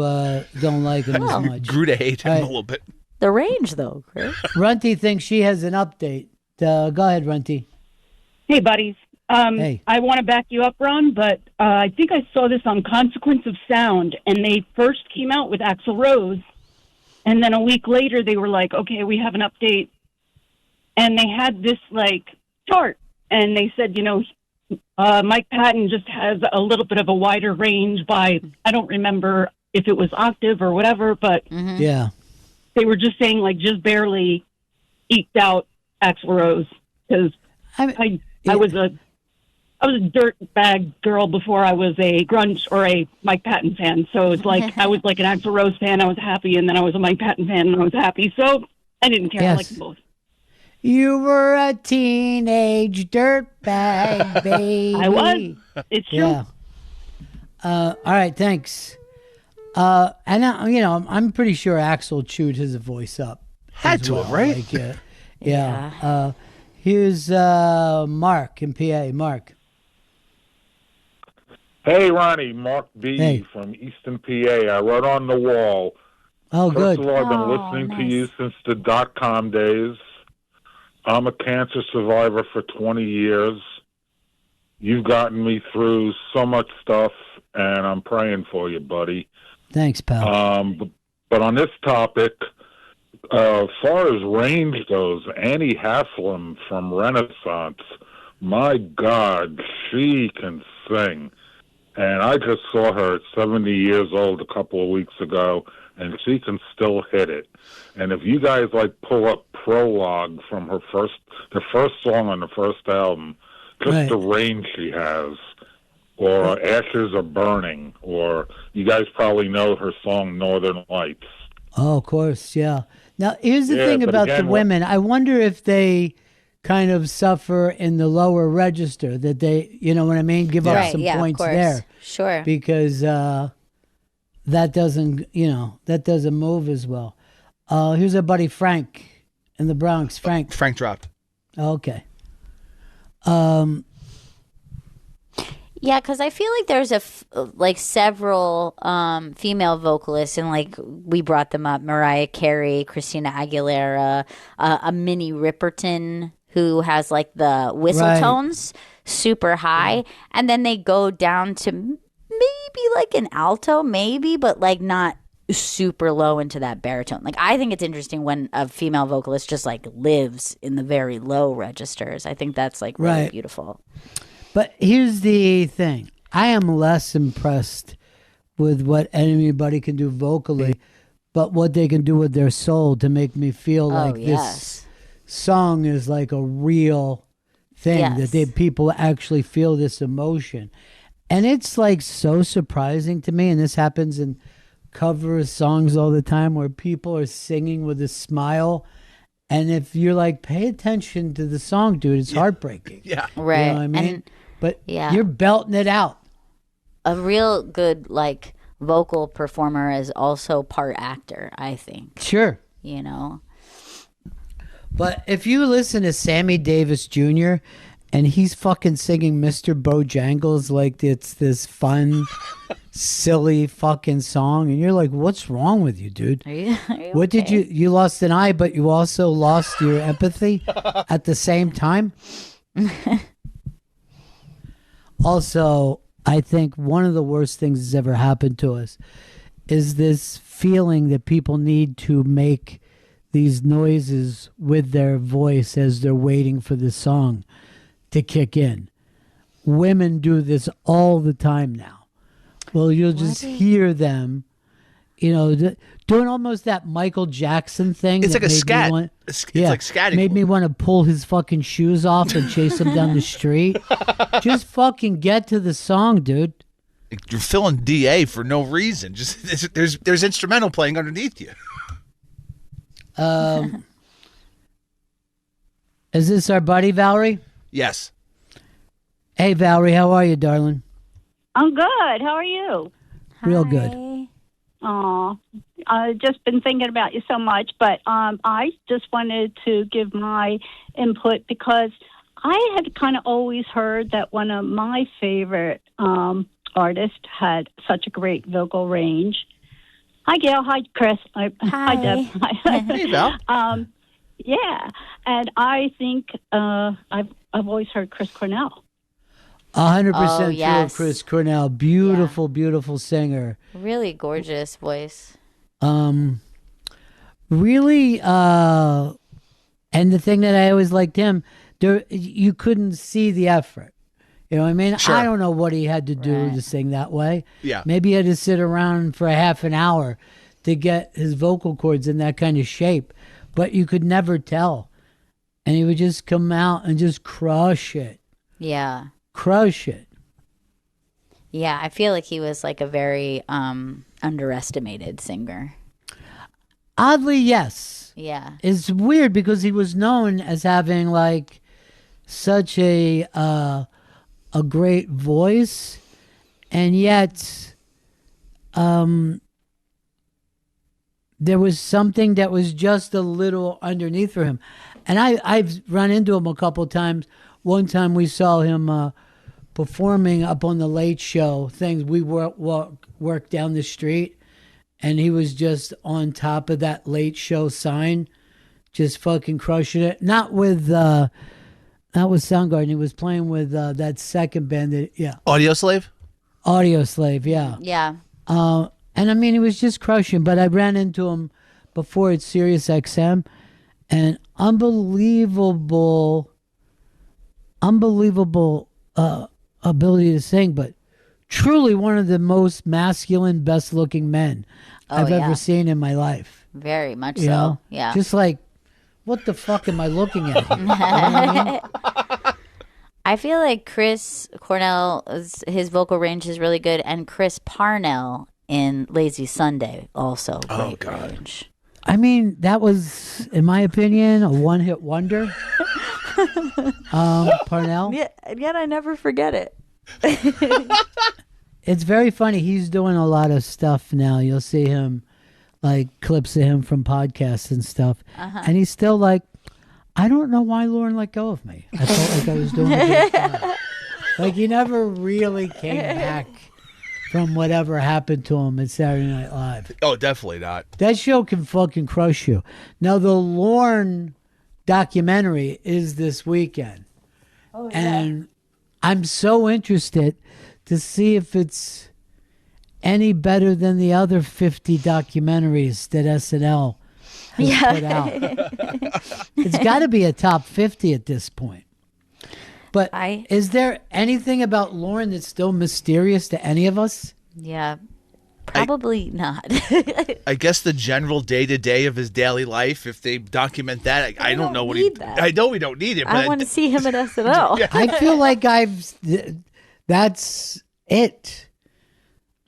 don't like him as much. Grew to hate him a little bit. The range, though, Chris. Runty thinks she has an update. Go ahead, Runty. Hey, buddies. Hey. I want to back you up, Ron, but I think I saw this on Consequence of Sound, and they first came out with Axl Rose, and then a week later they were like, okay, we have an update. And they had this, like, chart, and they said, Mike Patton just has a little bit of a wider range by, I don't remember if it was octave or whatever, but Yeah. they were just saying, like, just barely eked out Axl Rose, because I was a dirt bag girl before I was a grunge or a Mike Patton fan. So it's like I was like an Axl Rose fan. I was happy, and then I was a Mike Patton fan, and I was happy. So I didn't care. I liked them both. You were a teenage dirtbag, baby. I was. It's true. Yeah. All right, thanks. And I'm pretty sure Axl chewed his voice up. Had to have, right? Like, yeah. Here's Mark in PA. Mark. Hey, Ronnie, Mark B. from Eastern PA. I wrote on the wall. Oh, good. First of all, I've been listening to you since the .com days. I'm a cancer survivor for 20 years. You've gotten me through so much stuff, and I'm praying for you, buddy. Thanks, pal. But on this topic, as far as range goes, Annie Haslam from Renaissance, my God, she can sing. And I just saw her at 70 years old a couple of weeks ago, and she can still hit it. And if you guys pull up Prologue from the first song on the first album, just the range she has, or Ashes Are Burning, or you guys probably know her song Northern Lights. Oh, of course, yeah. Now, here's the thing about the women. I wonder if they kind of suffer in the lower register, that they, you know what I mean, give up some points there. Sure. Because that doesn't move as well. Here's our buddy Frank in the Bronx. Frank dropped. Okay. Yeah, because I feel like there's several female vocalists, and we brought them up: Mariah Carey, Christina Aguilera, a Minnie Riperton who has the whistle tones super high, and then they go down to maybe an alto, but not super low into that baritone. I think it's interesting when a female vocalist just lives in the very low registers. I think that's really beautiful. But here's the thing. I am less impressed with what anybody can do vocally, but what they can do with their soul to make me feel this song is like a real thing, that people actually feel this emotion. And it's like so surprising to me, and this happens in cover songs all the time where people are singing with a smile. And if you're like, pay attention to the song, dude, it's heartbreaking. Yeah. Right. You know what I mean? And, but you're belting it out. A real good, like, vocal performer is also part actor, I think. Sure. You know? But if you listen to Sammy Davis Jr., and he's fucking singing Mr. Bojangles like it's this fun, silly fucking song, and you're like, what's wrong with you, dude? Are you What okay? did you lost an eye, but you also lost your empathy at the same time? Also, I think one of the worst things that's ever happened to us is this feeling that people need to make these noises with their voice as they're waiting for the song to kick in. Women do this all the time now. Well, you'll just hear them, doing almost that Michael Jackson thing. It's like a scat. It's like scatting. Made me want to pull his fucking shoes off and chase him down the street. Just fucking get to the song, dude. You're filling DA for no reason. Just there's instrumental playing underneath you. Is this our buddy Valerie? Yes. Hey Valerie, how are you, darling? I'm good. How are you? Real good. Oh, I've just been thinking about you so much, but I just wanted to give my input because I had kind of always heard that one of my favorite artists had such a great vocal range. Hi, Gail. Hi, Chris. Hi, Deb. Hey, Val. Yeah, and I think I've always heard Chris Cornell. 100% true, yes. Chris Cornell. Beautiful, beautiful singer. Really gorgeous voice. Really, and the thing that I always liked him, you couldn't see the effort. You know what I mean? Sure. I don't know what he had to do to sing that way. Yeah. Maybe he had to sit around for a half an hour to get his vocal cords in that kind of shape. But you could never tell. And he would just come out and just crush it. Yeah. Crush it. Yeah, I feel like he was like a very underestimated singer. Oddly, yes. Yeah. It's weird because he was known as having like such a great voice, and yet there was something that was just a little underneath for him. And I've run into him a couple times. One time we saw him performing up on the Late Show things. We work down the street, and he was just on top of that Late Show sign, just fucking crushing it. Not with Soundgarden. He was playing with that second band. Audio Slave? Audio Slave, yeah. Yeah. And I mean, he was just crushing, but I ran into him before at Sirius XM, and unbelievable ability to sing, but truly one of the most masculine, best looking men I've ever seen in my life. Very much You so. know? Yeah. Just like, what the fuck am I looking at here? You know what I mean? I feel like Chris Cornell, his vocal range is really good, and Chris Parnell in Lazy Sunday also great range. I mean, that was, in my opinion, a one-hit wonder. Parnell. Yet I never forget it. It's very funny. He's doing a lot of stuff now. You'll see him, like clips of him from podcasts and stuff. And he's still like, I don't know why Lauren let go of me. I felt like I was doing a good job. Like he never really came back from whatever happened to him at Saturday Night Live. Oh, definitely not. That show can fucking crush you. Now, the Lorne documentary is this weekend. Oh, yeah. And I'm so interested to see if it's any better than the other 50 documentaries that SNL has put out. It's got to be a top 50 at this point. But is there anything about Lauren that's still mysterious to any of us? Yeah. Probably not. I guess the general day-to-day of his daily life, if they document that, I don't know what he... that. I know we don't need it, but I want to see him at SNL. I feel like that's it.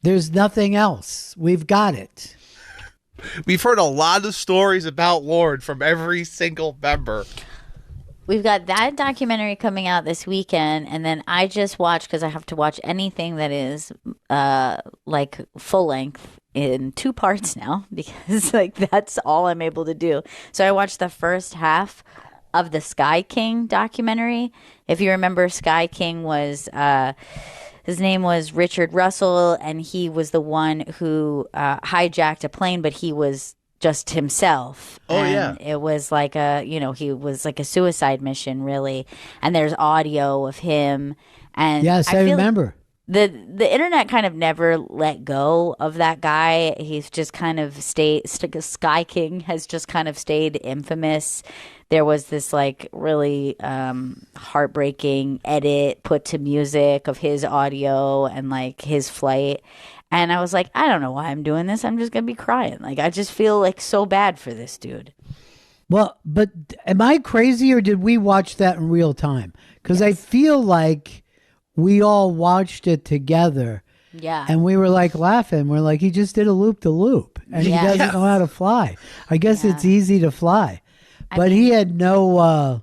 There's nothing else. We've got it. We've heard a lot of stories about Lord from every single member. We've got that documentary coming out this weekend, and then I just watched, because I have to watch anything that is like full length in 2 parts now, because like that's all I'm able to do. So I watched the first half of the Sky King documentary. If you remember, Sky King was his name was Richard Russell, and he was the one who hijacked a plane, but he was just himself. And it was like he was like a suicide mission, really. And there's audio of him. And yes, I remember. The internet kind of never let go of that guy. He's just kind of Sky King has just kind of stayed infamous. There was this like really heartbreaking edit put to music of his audio and like his flight. And I was like, I don't know why I'm doing this. I'm just going to be crying. Like, I just feel like so bad for this dude. Well, but am I crazy or did we watch that in real time? Because I feel like we all watched it together. Yeah. And we were like laughing. We're like, he just did a loop-de-loop. And he doesn't know how to fly. I guess it's easy to fly. But he had no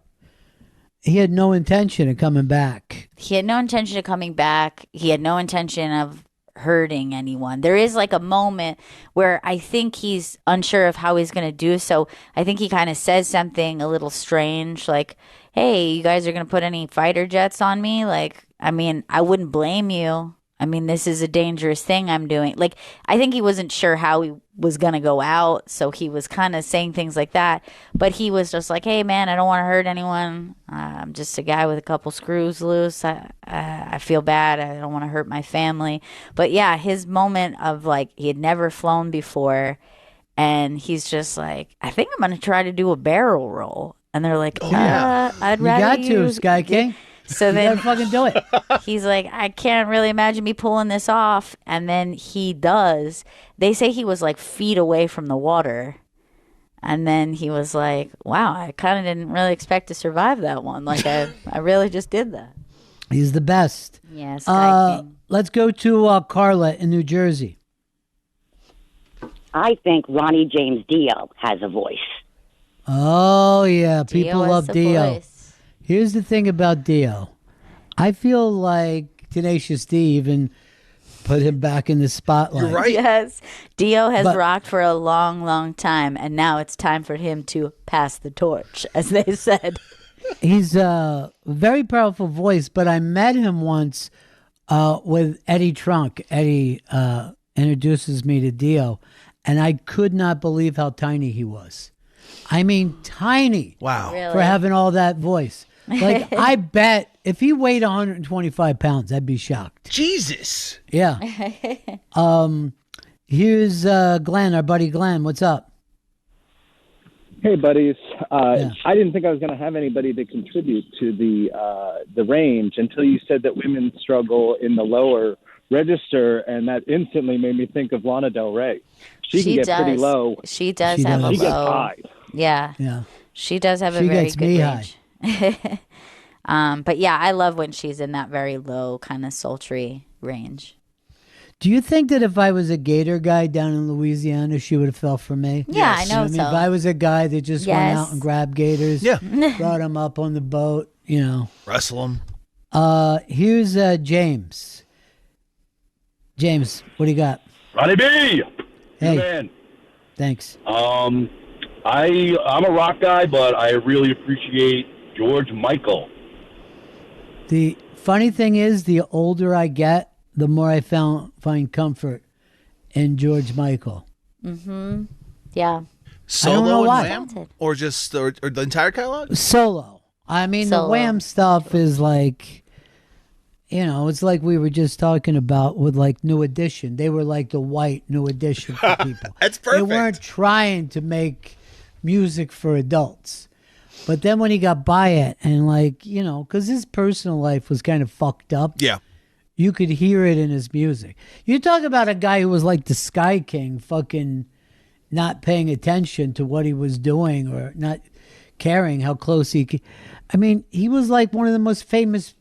intention of coming back. He had no intention of coming back. He had no intention of hurting anyone. There is like a moment where I think he's unsure of how he's going to do so. I think he kind of says something a little strange, like, hey, you guys are going to put any fighter jets on me? Like, I mean, I wouldn't blame you. I mean, this is a dangerous thing I'm doing. Like, I think he wasn't sure how he was going to go out, so he was kind of saying things like that. But he was just like, hey, man, I don't want to hurt anyone. I'm just a guy with a couple screws loose. I feel bad. I don't want to hurt my family. But, yeah, his moment of, like, he had never flown before, and he's just like, I think I'm going to try to do a barrel roll. And they're like, I'd rather you got to, Sky King. So then you fucking do it. He's like, I can't really imagine me pulling this off. And then he does. They say he was like feet away from the water. And then he was like, wow, I kind of didn't really expect to survive that one. Like, I really just did that. He's the best. Yeah, Sky King. Let's go to Carla in New Jersey. I think Ronnie James Dio has a voice. Oh, yeah. People Dio love has a Dio. voice. Here's the thing about Dio. I feel like Tenacious D even put him back in the spotlight. You're right. Yes. Dio has rocked for a long, long time. And now it's time for him to pass the torch, as they said. He's a very powerful voice, but I met him once with Eddie Trunk. Eddie introduces me to Dio, and I could not believe how tiny he was. I mean, tiny. Wow. Really? For having all that voice. Like, I bet if he weighed 125 pounds, I'd be shocked. Jesus. Yeah. Here's Glenn, our buddy Glenn. What's up? Hey, buddies. I didn't think I was going to have anybody to contribute to the range until you said that women struggle in the lower register, and that instantly made me think of Lana Del Rey. She can get pretty low. She does have a low. She gets high. Yeah. Yeah. She does have a She very gets good me range. But yeah, I love when she's in that very low, kind of sultry range. Do you think that if I was a gator guy down in Louisiana, she would have fell for me? Yeah, I know I mean, so. if I was a guy that just went out and grabbed gators, brought them up on the boat, Wrestle them. Here's James. James, what do you got? Ronnie B. Hey. Man. Thanks. I'm a rock guy, but I really appreciate George Michael. The funny thing is, the older I get, the more I find comfort in George Michael. Mm-hmm. Yeah. Solo and why. Wham? Or just or the entire catalog? Solo. I mean, the Wham stuff is like, it's like we were just talking about with like New Edition. They were like the white New Edition for people. That's perfect. They weren't trying to make music for adults. But then when he got by it and like, because his personal life was kind of fucked up. Yeah. You could hear it in his music. You talk about a guy who was like the Sky King, fucking not paying attention to what he was doing or not caring how close I mean, he was like one of the most famous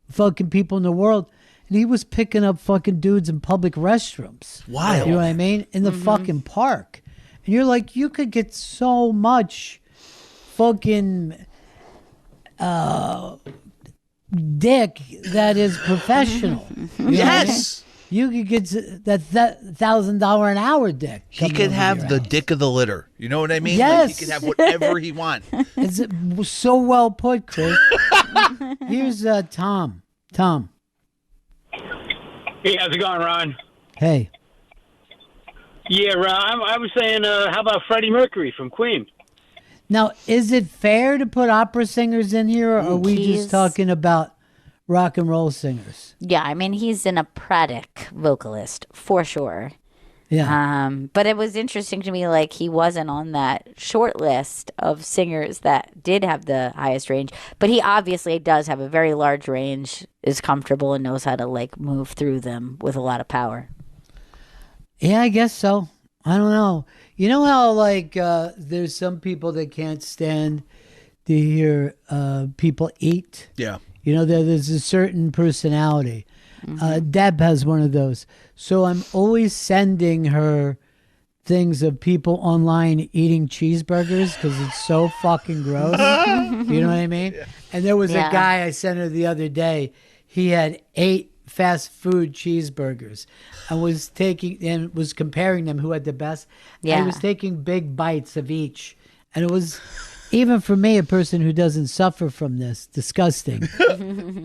fucking people in the world, and he was picking up fucking dudes in public restrooms. Wild. You know what I mean? In the fucking park. And you're like, you could get so much fucking dick that is professional. You know what I mean? Yes. You could get that $1,000 an hour dick. He coming could over have your the house. dick of the litter. You know what I mean? Yes. Like, he could have whatever he wants. It's so well put, Chris. Here's Tom. Tom. Hey, how's it going, Ron? Hey. Yeah, Ron, I was saying, how about Freddie Mercury from Queen? Now, is it fair to put opera singers in here, or are we He's- just talking about rock and roll singers? Yeah, I mean, he's an operatic vocalist for sure. Yeah. But it was interesting to me, like, he wasn't on that short list of singers that did have the highest range. But he obviously does have a very large range, is comfortable, and knows how to, like, move through them with a lot of power. Yeah, I guess so. I don't know. You know how, like, there's some people that can't stand to hear people eat? Yeah. You know, there's a certain personality. Deb has one of those. So I'm always sending her things of people online eating cheeseburgers because it's so fucking gross. You know what I mean? And there was Yeah. a guy I sent her the other day. He had 8 fast food cheeseburgers and was comparing them who had the best. And Yeah. he was taking big bites of each. And it was, even for me, a person who doesn't suffer from this, disgusting.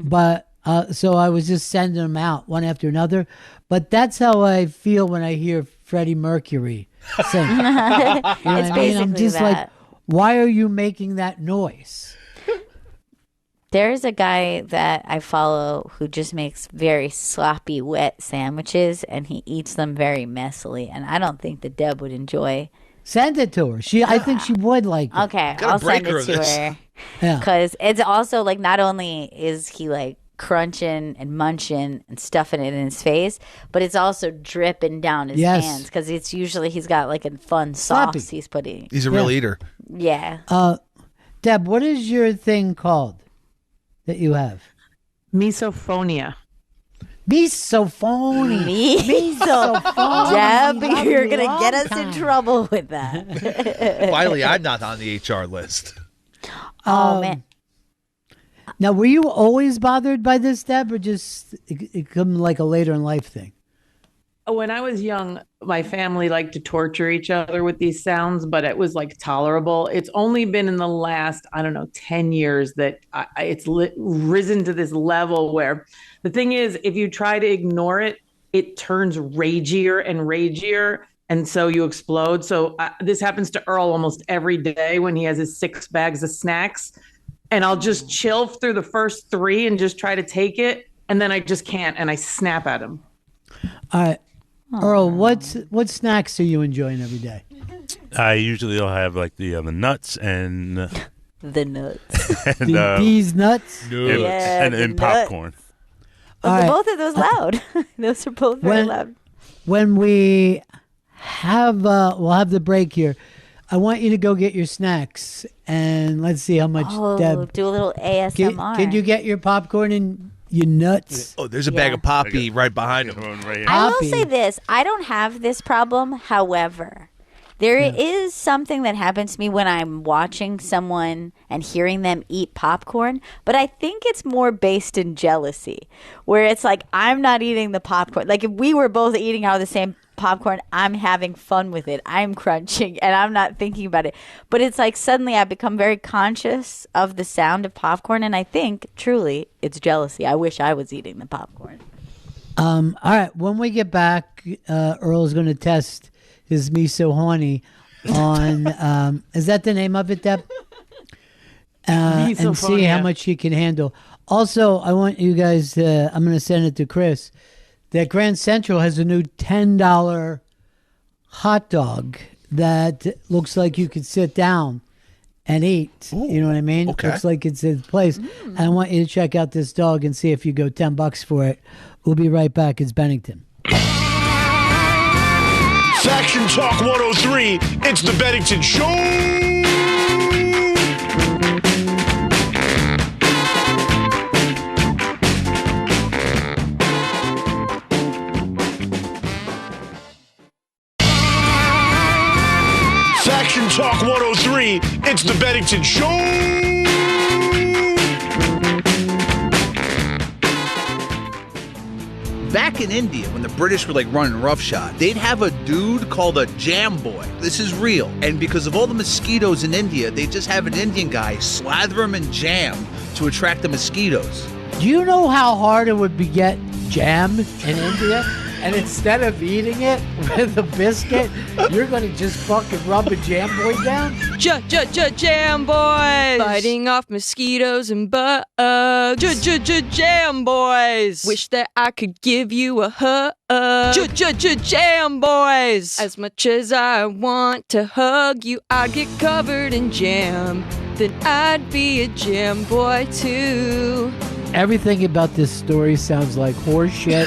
But so I was just sending them out one after another. But that's how I feel when I hear Freddie Mercury sing. You know what It's I mean? I'm basically just like, that. why are you making that noise? There's a guy that I follow who just makes very sloppy, wet sandwiches, and he eats them very messily. And I don't think that Deb would enjoy. Send it to her. I think she would like it. Okay, Gotta I'll break send her it of to this. her. Yeah. Because it's also like, not only is he like crunching and munching and stuffing it in his face, but it's also dripping down his Yes. hands, because it's usually he's got like a fun Sloppy. sauce he's putting. He's a real Yeah. eater. Yeah. Deb, what is your thing called that you have? Misophonia. Misophonia. Deb, you're gonna Long get us in time. trouble with that. Finally, I'm not on the HR list. Oh man. Now, were you always bothered by this, Deb, or just it come like a later in life thing? When I was young, my family liked to torture each other with these sounds, but it was like tolerable. It's only been in the last, 10 years that it's risen to this level where the thing is, if you try to ignore it, it turns ragier and ragier. And so you explode. So this happens to Earl almost every day when he has his 6 bags of snacks. And I'll just chill through the first 3 and just try to take it. And then I just can't. And I snap at him. All right. Earl, what snacks are you enjoying every day? I usually will have like the nuts and The nuts. and, These nuts? Yeah, and, the and popcorn. All right. Both of those loud. Those are both very loud. When we have, we'll have the break here. I want you to go get your snacks, and let's see how much Deb. Do a little ASMR. Can you get your popcorn and your nuts? Oh, there's a bag of poppy right behind him. I will say this. I don't have this problem. However, there is something that happens to me when I'm watching someone and hearing them eat popcorn. But I think it's more based in jealousy, where it's like, I'm not eating the popcorn. Like, if we were both eating out of the same popcorn, I'm having fun with it. I'm crunching and I'm not thinking about it. But it's like suddenly I've become very conscious of the sound of popcorn. And I think truly it's jealousy. I wish I was eating the popcorn. All right. When we get back, Earl's going to test his miso horny on. Is that the name of it, Deb? And see how Misophonia. much he can handle. Also, I want you guys to. I'm going to send it to Chris. That Grand Central has a new $10 hot dog that looks like you could sit down and eat. You know what I mean? okay. Looks like it's in place. And I want you to check out this dog and see if you go $10 for it. We'll be right back. It's Bennington. Faction Talk 103, it's the Bennington Show! Faction Talk 103, it's the Bennington Show! Back in India, when the British were like running roughshod, they'd have a dude called a jam boy. This is real. And because of all the mosquitoes in India, they just have an Indian guy slather them in jam to attract the mosquitoes. Do you know how hard it would be get jam in India? And instead of eating it with a biscuit, you're going to just fucking rub a jam boy down? Jam boys! Fighting off mosquitoes and bugs. Jam boys! Wish that I could give you a hug. Jam boys! As much as I want to hug you, I'd get covered in jam. Then I'd be a jam boy too. Everything about this story sounds like horse shit.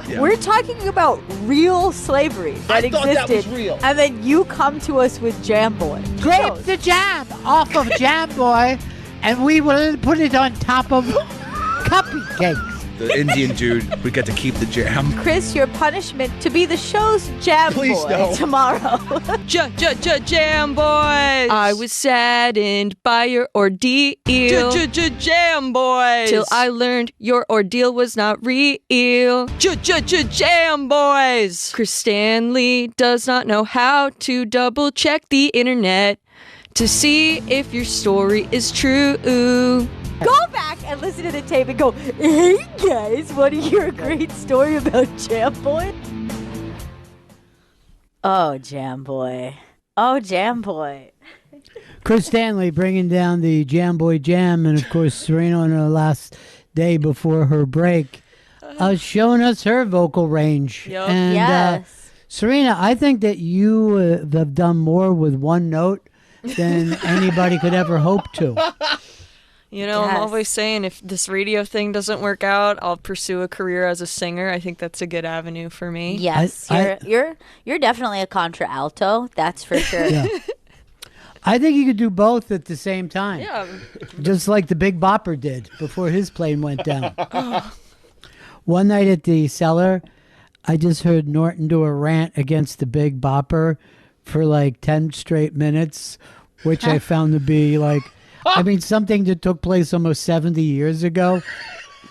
Yeah. We're talking about real slavery that existed. That was real. And then you come to us with Jam Boy. Scrape the jam off of Jam Boy, and we will put it on top of cupcakes. The Indian dude would get to keep the jam. Chris, your punishment to be the show's Jam Please Boy no. tomorrow. Jam boys! I was saddened by your ordeal. Jam boys! Till I learned your ordeal was not real. Jam boys! Chris Stanley does not know how to double check the internet to see if your story is true. Go back and listen to the tape and go, hey guys, want to hear a great story about Jam Boy? Oh, Jam Boy. Oh, Jam Boy. Chris Stanley bringing down the Jam Boy Jam, and of course Serena on her last day before her break, showing us her vocal range. Yep. And Yes. Serena, I think that you have done more with one note than anybody could ever hope to. You know, Yes. I'm always saying if this radio thing doesn't work out, I'll pursue a career as a singer. I think that's a good avenue for me. Yes, you're definitely a contralto, that's for sure. Yeah. I think you could do both at the same time. Yeah. Just like the Big Bopper did before his plane went down. One night at the Cellar, I just heard Norton do a rant against the Big Bopper for like 10 straight minutes, which I found to be like, I mean, something that took place almost 70 years ago.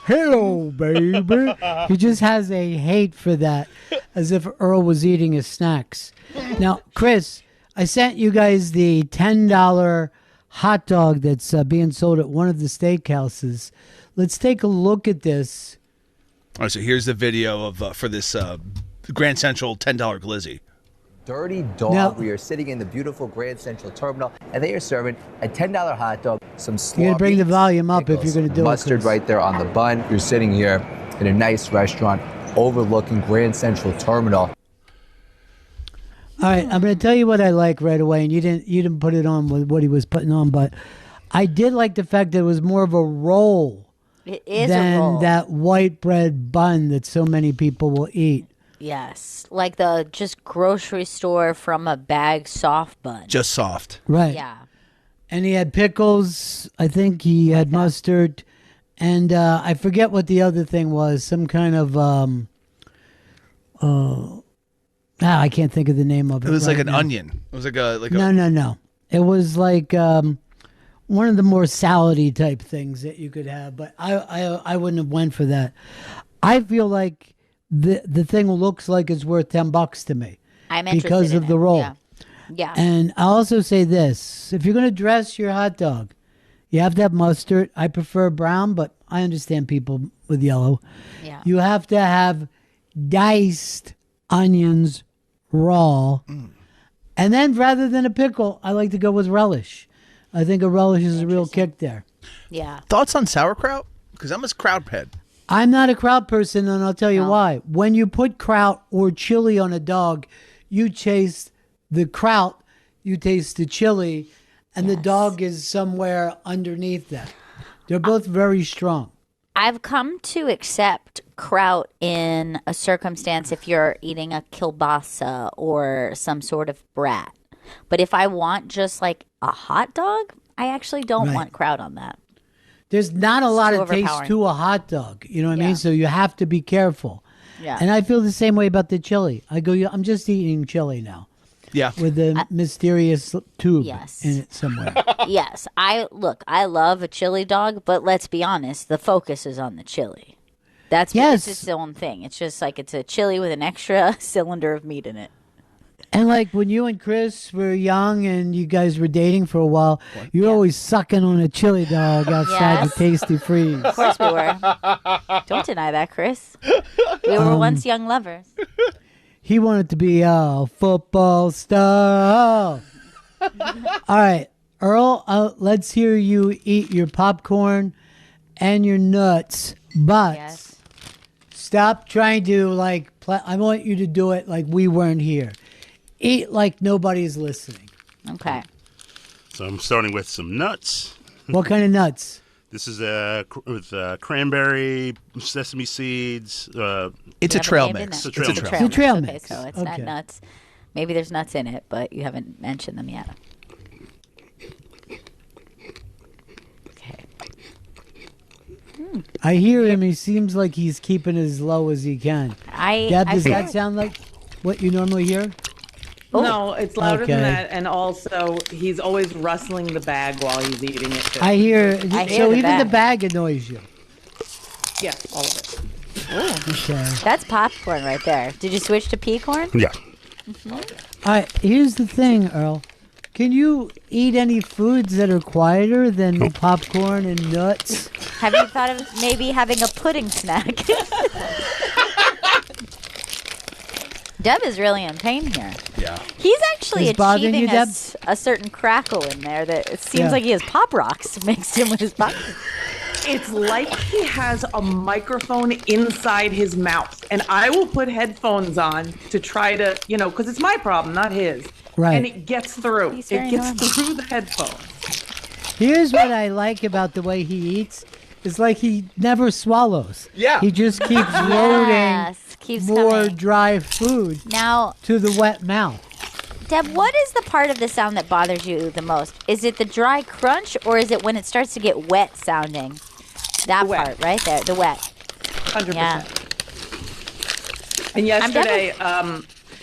Hello, baby. He just has a hate for that, as if Earl was eating his snacks. Now, Chris, I sent you guys the $10 hot dog that's being sold at one of the steakhouses. Let's take a look at this. All right, so here's the video of for this Grand Central $10 glizzy. Dirty Dog. Now- We are sitting in the beautiful Grand Central Terminal, and they are serving a $10 hot dog, some slaw You gotta bring the meats, volume up if pickles, you're gonna do it, mustard Chris. right there on the bun. You're sitting here in a nice restaurant overlooking Grand Central Terminal. All right, I'm going to tell you what I like right away, and you didn't put it on with what he was putting on, but I did like the fact that it was more of a roll It is than a roll. that white bread bun that so many people will eat. Yes, like the just grocery store from a bag soft bun. Just soft. Right. Yeah. And he had pickles. I think he had mustard. And I forget what the other thing was. Some kind of, I can't think of the name of it. It was like right an now. onion. It was like a No. It was like one of the more salady type things that you could have. But I wouldn't have went for that. I feel like the thing looks like it's worth $10 to me. I'm interested because in of the it. roll. Yeah. Yeah. And I'll also say this: if you're going to dress your hot dog, you have to have mustard. I prefer brown, but I understand people with yellow. Yeah. You have to have diced onions raw. And then rather than a pickle, I like to go with relish. I think a relish is a real kick there. Yeah. Thoughts on sauerkraut? Because I'm a kraut head. I'm not a kraut person, and I'll tell you why. When you put kraut or chili on a dog, you taste the kraut, you taste the chili, and the dog is somewhere underneath that. They're both very strong. I've come to accept kraut in a circumstance if you're eating a kielbasa or some sort of brat. But if I want just like a hot dog, I actually don't Right. want kraut on that. There's not a lot too of taste overpowering. to a hot dog. You know what I mean? So you have to be careful. Yeah. And I feel the same way about the chili. I go, I'm just eating chili now. Yeah. With the mysterious tube Yes. in it somewhere. Yes, I love a chili dog, but let's be honest, the focus is on the chili. That's Yes. it's its own thing. It's just like it's a chili with an extra cylinder of meat in it. And like when you and Chris were young and you guys were dating for a while, you were always sucking on a chili dog outside Yes. the Tasty Freeze. Of course we were. Don't deny that, Chris. We were once young lovers. He wanted to be a football star. All right, Earl, let's hear you eat your popcorn and your nuts, but stop trying to I want you to do it like we weren't here. Eat like nobody's listening. Okay. So I'm starting with some nuts. What kind of nuts? This is with cranberry, sesame seeds. It's a You trail haven't named mix. it. It's a trail It's a trail Okay, mix. so it's Okay. not nuts. Maybe there's nuts in it, but you haven't mentioned them yet. I hear him. He seems like he's keeping as low as he can. Deb, does I that feel- sound like what you normally hear? No, it's louder than Okay. that, and also he's always rustling the bag while he's eating it. Too. I hear. I hear So the even the bag. bag annoys you. Yeah, all of it. Okay. That's popcorn right there. Did you switch to pea corn? Yeah. All right. Here's the thing, Earl. Can you eat any foods that are quieter than popcorn and nuts? Have you thought of maybe having a pudding snack? Deb is really in pain here. Yeah. He's actually Is bothering achieving you, Deb? a certain crackle in there that it seems Yeah. like he has Pop Rocks mixed in with his popcorn. It's like he has a microphone inside his mouth, and I will put headphones on to try to, because it's my problem, not his. Right. And it gets through. He's It very gets normal. through the headphones. Here's what I like about the way he eats. It's like he never swallows. Yeah. He just keeps loading Yes, keeps more coming. dry food Now, to the wet mouth. Deb, what is the part of the sound that bothers you the most? Is it the dry crunch, or is it when it starts to get wet sounding? That wet. part right there, the wet. 100%. Yeah. And yesterday,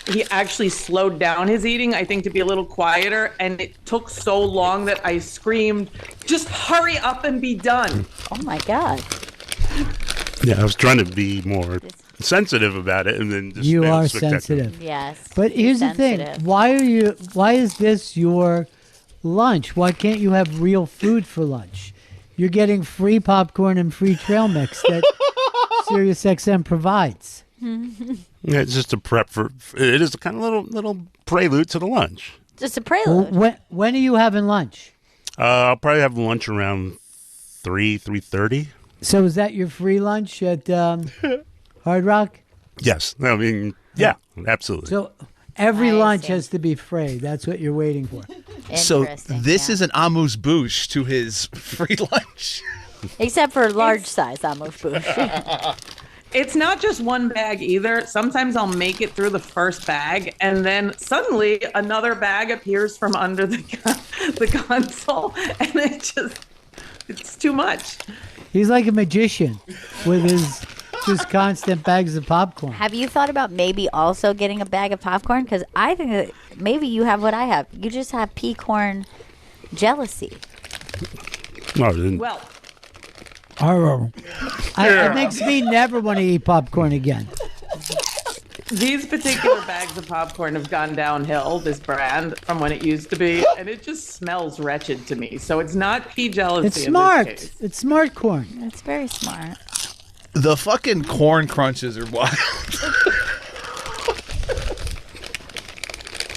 he actually slowed down his eating, I think, to be a little quieter. And it took so long that I screamed, just hurry up and be done. Oh, my God. Yeah, I was trying to be more sensitive about it, and then just You failed are spectacular. sensitive. Yes. But here's the thing. sensitive. Why is this your lunch? Why can't you have real food for lunch? You're getting free popcorn and free trail mix that SiriusXM provides. Yeah, it's just a prep for. It is a kind of little prelude to the lunch. Just a Well, prelude. when are you having lunch? I'll probably have lunch around 3:30. So is that your free lunch at Hard Rock? Yes, I mean, yeah, absolutely. So every I lunch see. has to be free. That's what you're waiting for. So Interesting, this yeah. is an amuse bouche to his free lunch. Except for large size amuse bouche. It's not just one bag either. Sometimes I'll make it through the first bag, and then suddenly another bag appears from under the console, and it's too much. He's like a magician with his just constant bags of popcorn. Have you thought about maybe also getting a bag of popcorn? Because I think that maybe you have what I have. You just have pea corn jealousy. No, I didn't. Well, It makes me never want to eat popcorn again. these particular bags of popcorn have gone downhill, this brand, from when it used to be, and it just smells wretched to me. So it's not pea jealousy. It's in smart. This case. It's smart corn. That's very smart. The fucking corn crunches are wild.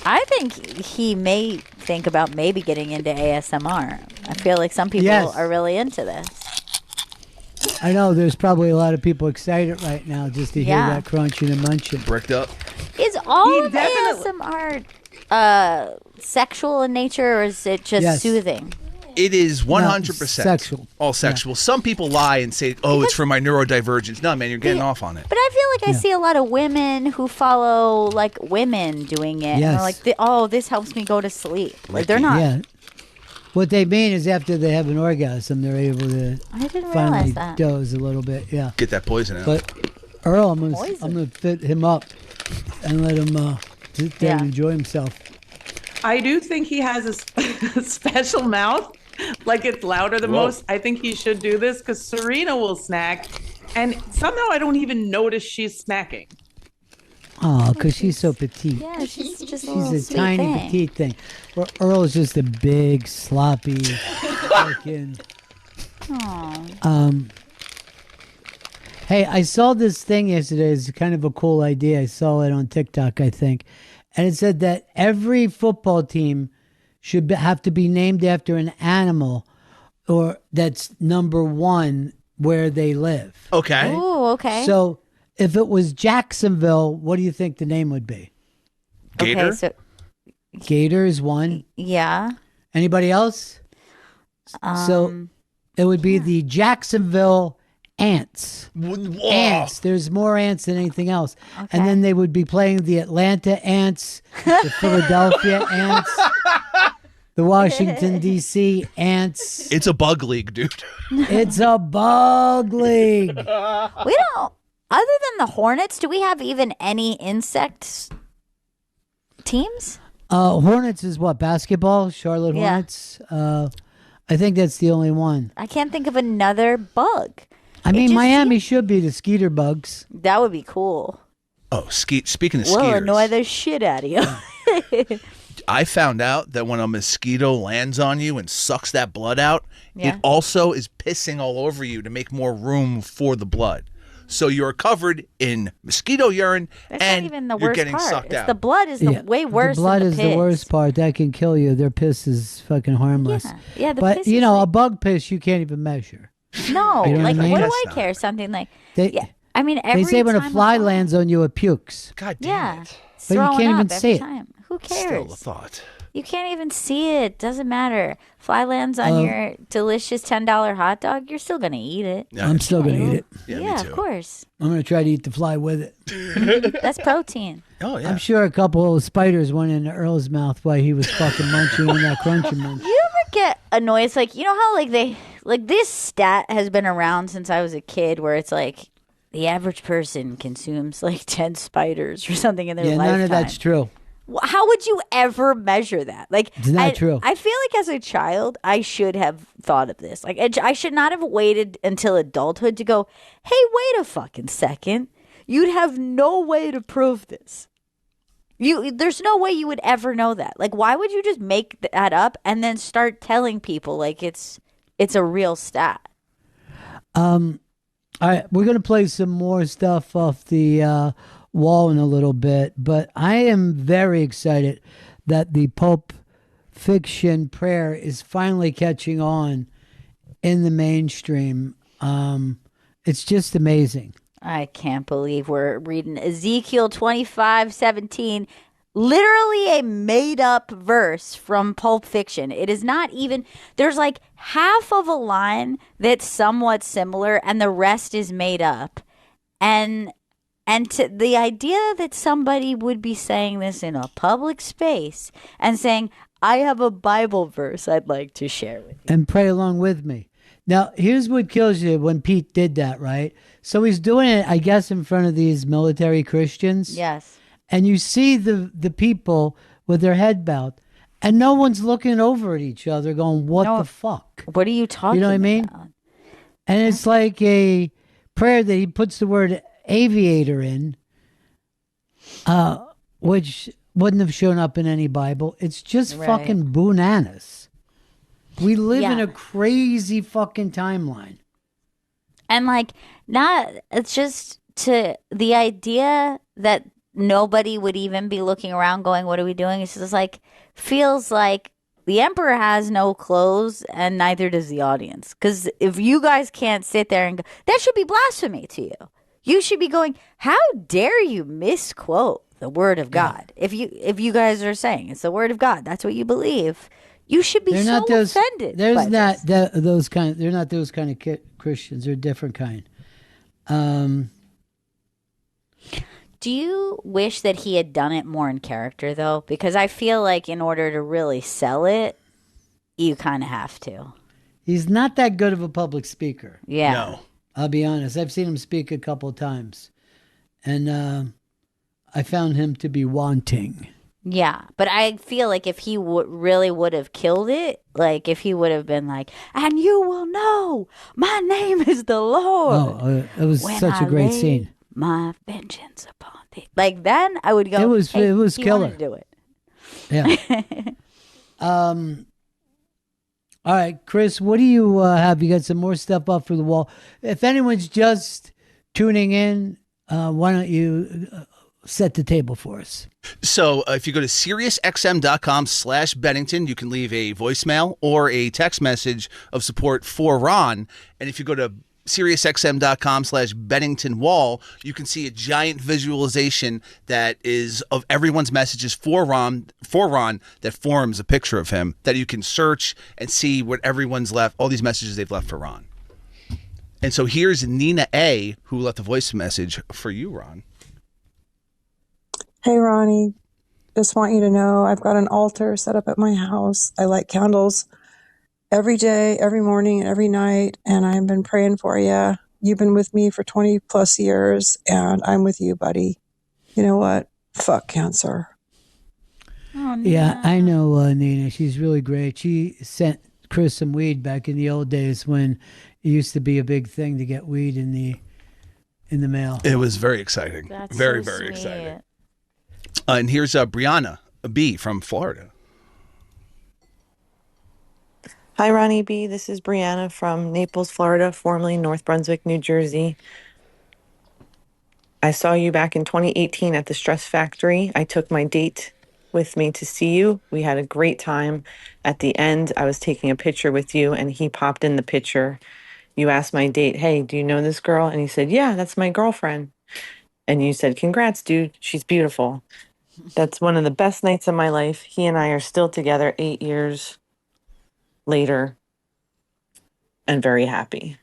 I think he may think about maybe getting into ASMR. I feel like some people Yes. are really into this. I know there's probably a lot of people excited right now just to hear Yeah. that crunching and munching. Bricked up. Is all of definitely- ASMR sexual in nature, or is it just Yes. soothing? It is 100% sexual. all sexual. Some people lie and say, "Oh, it's for my neurodivergence." No, man, you're getting off on it. But I feel like I see a lot of women who follow like women doing it. And Yes. they're like, "Oh, this helps me go to sleep." Like they're not. Yeah. What they mean is after they have an orgasm, they're able to I didn't finally realize that. doze a little bit. Yeah. Get that poison out. But Earl, I'm gonna fit him up and let him sit there and enjoy himself. I do think he has a special mouth, like it's louder than Whoa. most. I think he should do this because Serena will snack, and somehow I don't even notice she's snacking. Oh, because she's so petite. Yeah, she's just a She's little a sweet tiny thing. petite thing. Where Earl's just a big, sloppy, fucking. Aw. Hey, I saw this thing yesterday. It's kind of a cool idea. I saw it on TikTok, I think. And it said that every football team should have to be named after an animal or that's number one where they live. Okay. Ooh, okay. So if it was Jacksonville, what do you think the name would be? Gator? Okay, so Gator is one. yeah. Anybody else? So it would be the Jacksonville Ants. Ants. There's more ants than anything else. And then they would be playing the Atlanta Ants, the Philadelphia Ants, the Washington, D.C. Ants. It's a bug league, dude. It's a bug league. We don't. Other than the Hornets, do we have even any insects teams? Hornets is what? Basketball? Charlotte Yeah. Hornets? I think that's the only one. I can't think of another bug. I mean, Miami should be the skeeter bugs. That would be cool. Oh, speaking of We'll skeeters, annoy the shit out of you. I found out that when a mosquito lands on you and sucks that blood out, Yeah. it also is pissing all over you to make more room for the blood. So you're covered in mosquito urine, That's and not even the you're worst getting part. sucked It's out. the blood is way worse. The blood than is the the piss. worst part. That can kill you. Their piss is fucking harmless. Yeah, the but piss you is know, a bug piss you can't even measure. No, You know like what I mean? what do Guess I care? Something like They, I mean, every they say when a time fly lands on you, it pukes. God damn it. But you can't even see it. Time. Who cares? Still a thought. You can't even see it. Doesn't matter. Fly lands on your delicious $10 hot dog. You're still gonna eat it. I'm still gonna eat it. Yeah, of course. I'm gonna try to eat the fly with it. That's protein. Oh I'm sure a couple of spiders went into Earl's mouth while he was fucking munching on that crunchy munch. You ever get annoyed? It's like, you know how like this stat has been around since I was a kid, where it's like the average person consumes like 10 spiders or something in their Yeah, lifetime. none of that's true. How would you ever measure that? Like, It's not true. I feel like as a child, I should have thought of this. Like, I should not have waited until adulthood to go, hey, wait a fucking second. You'd have no way to prove this. There's no way you would ever know that. Like, why would you just make that up and then start telling people like it's a real stat? All right, we're gonna play some more stuff off the wall in a little bit, but I am very excited that the Pulp Fiction prayer is finally catching on in the mainstream. It's just amazing. I can't believe we're reading Ezekiel 25:17, literally a made up verse from Pulp Fiction. It is not even, there's like half of a line that's somewhat similar and the rest is made up. And to the idea that somebody would be saying this in a public space and saying, I have a Bible verse I'd like to share with you. And pray along with me. Now, here's what kills you when Pete did that, right? So he's doing it, I guess, in front of these military Christians. Yes. And you see the people with their head bowed, and no one's looking over at each other going, what the fuck? What are you talking You know what I mean? And it's like a prayer that he puts the word aviator in, which wouldn't have shown up in any Bible. It's just Right. fucking bananas. We live in Yeah. a crazy fucking timeline. And like, it's just to the idea that nobody would even be looking around going, what are we doing? It's just like, feels like the emperor has no clothes and neither does the audience. Because if you guys can't sit there and go, that should be blasphemy to you. You should be going, how dare you misquote the word of God? If you guys are saying it's the word of God, that's what you believe. You should be They're so not those. offended. There's by not this. those kind. They're not those kind of Christians. They're a different kind. Do you wish that he had done it more in character, though? Because I feel like in order to really sell it, you kind of have to. He's not that good of a public speaker. Yeah. No. I'll be honest. I've seen him speak a couple of times, and I found him to be wanting. Yeah, but I feel like if he really would have killed it, like if he would have been like, and you will know my name is the Lord. Oh, it was when such a I great lay scene. My vengeance upon thee. Like then I would go. It was hey, it was he killer. wanted to do it. Yeah. All right, Chris, what do you have? You got some more stuff up for the wall. If anyone's just tuning in, why don't you set the table for us? So if you go to SiriusXM.com/Bennington, you can leave a voicemail or a text message of support for Ron. And if you go to SiriusXM.com/Bennington Wall, you can see a giant visualization that is of everyone's messages for Ron that forms a picture of him that you can search and see what everyone's left, all these messages they've left for Ron. And so here's Nina A, who left a voice message for you, Ron. Hey, Ronnie. Just want you to know I've got an altar set up at my house. I light candles every day, every morning, and every night, and I've been praying for you. You've been with me for 20 plus years, and I'm with you, buddy. You know what? Fuck cancer. Oh, no. Yeah, I know Nina. She's really great. She sent Chris some weed back in the old days when it used to be a big thing to get weed in the mail. It was very exciting. That's very, so very sweet. exciting. And here's Brianna B from Florida. Hi, Ronnie B. This is Brianna from Naples, Florida, formerly North Brunswick, New Jersey. I saw you back in 2018 at the Stress Factory. I took my date with me to see you. We had a great time. At the end, I was taking a picture with you, and he popped in the picture. You asked my date, hey, do you know this girl? And he said, yeah, that's my girlfriend. And you said, congrats, dude. She's beautiful. That's one of the best nights of my life. He and I are still together 8 years later and very happy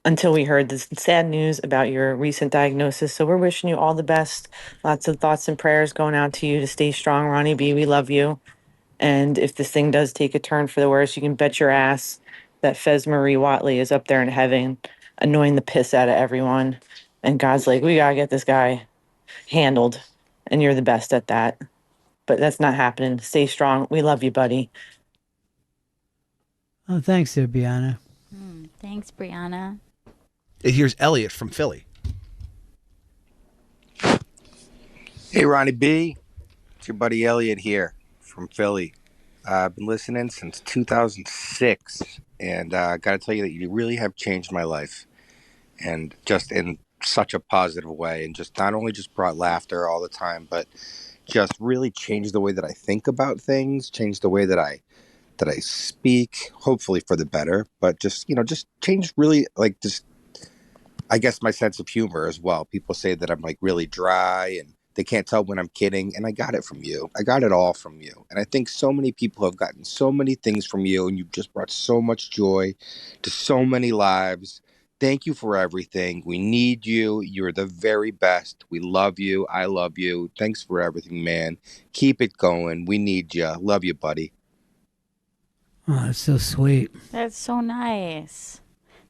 until we heard this sad news about your recent diagnosis. So we're wishing you all the best. Lots of thoughts and prayers going out to you to stay strong, Ronnie B. We love you. And if this thing does take a turn for the worse, you can bet your ass that Fez Marie Watley is up there in heaven annoying the piss out of everyone. And God's like, we got to get this guy handled. And you're the best at that. But that's not happening. Stay strong. We love you, buddy. Oh, thanks there, Brianna. Thanks, Brianna. Here's Elliot from Philly. Hey, Ronnie B. It's your buddy Elliot here from Philly. I've been listening since 2006, and I got to tell you that you really have changed my life, and just in such a positive way, and just not only just brought laughter all the time, but just really changed the way that I think about things, changed the way that I speak, hopefully for the better, but just changed really, like, just, I guess, my sense of humor as well. People say that I'm like really dry and they can't tell when I'm kidding, and I got it from you. I got it all from you. And I think so many people have gotten so many things from you, and you've just brought so much joy to so many lives. Thank you for everything. We need you. You're the very best. We love you. I love you. Thanks for everything, man. Keep it going. We need you. Love you, buddy. Oh, that's so sweet. That's so nice.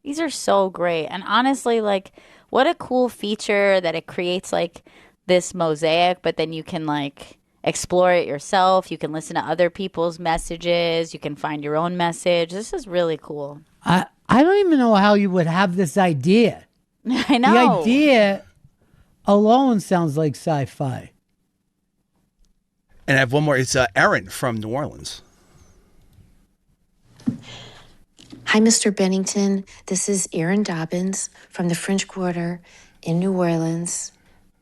These are so great. And honestly, like, what a cool feature that it creates, like, this mosaic, but then you can, like, explore it yourself. You can listen to other people's messages. You can find your own message. This is really cool. I don't even know how you would have this idea. I know. The idea alone sounds like sci-fi. And I have one more. It's Erin from New Orleans. Hi, Mr. Bennington. This is Erin Dobbins from the French Quarter in New Orleans.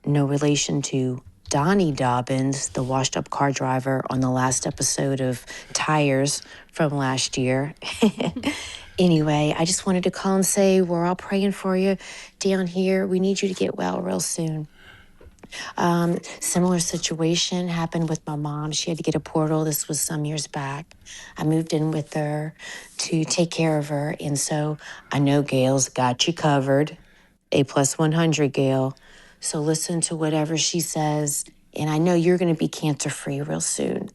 No relation to Donnie Dobbins, the washed-up car driver on the last episode of Tires from last year. Anyway, I just wanted to call and say we're all praying for you down here. We need you to get well real soon. Similar situation happened with my mom. She had to get a portal. This was some years back. I moved in with her to take care of her. And so I know Gail's got you covered. A+100, Gail. So listen to whatever she says. And I know you're going to be cancer-free real soon.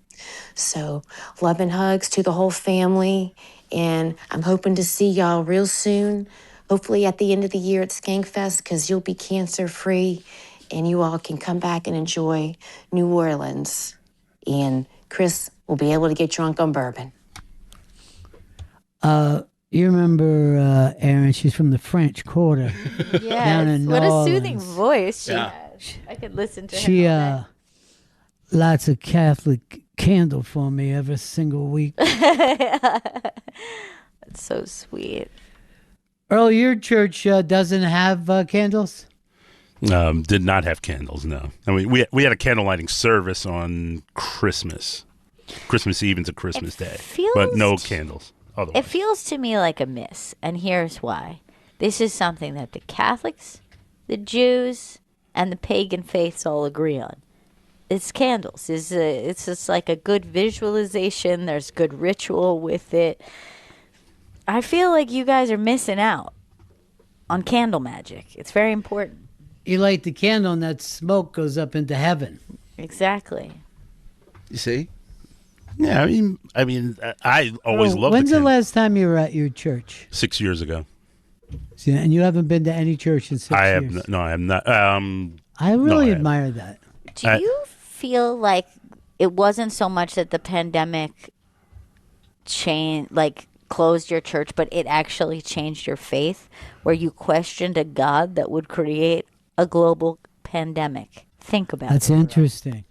So love and hugs to the whole family. And I'm hoping to see y'all real soon. Hopefully at the end of the year at Skankfest, because you'll be cancer-free and you all can come back and enjoy New Orleans. And Chris will be able to get drunk on bourbon. You remember Aaron? She's from the French Quarter. Down in What New a Orleans. soothing voice she Yeah. has. I could listen to her. She all lights a Catholic candle for me every single week. day. That's so sweet. Earl, your church doesn't have candles? Did not have candles, no. I mean, we had a candle lighting service on Christmas Eve into Christmas Day, but no candles. Otherwise. It feels to me like a miss, and here's why. This is something that the Catholics, the Jews, and the pagan faiths all agree on. It's candles. It's just like a good visualization. There's good ritual with it. I feel like you guys are missing out on candle magic. It's very important. You light the candle and that smoke goes up into heaven. Exactly. You see? Yeah, I mean, I always Earl, loved when's the the candle. last time you were at your church? 6 years ago. See, and you haven't been to any church in 6 I years. have no, I am not. I really admire that. Do you feel like it wasn't so much that the pandemic closed your church, but it actually changed your faith, where you questioned a God that would create a global pandemic? Think about That's it. interesting.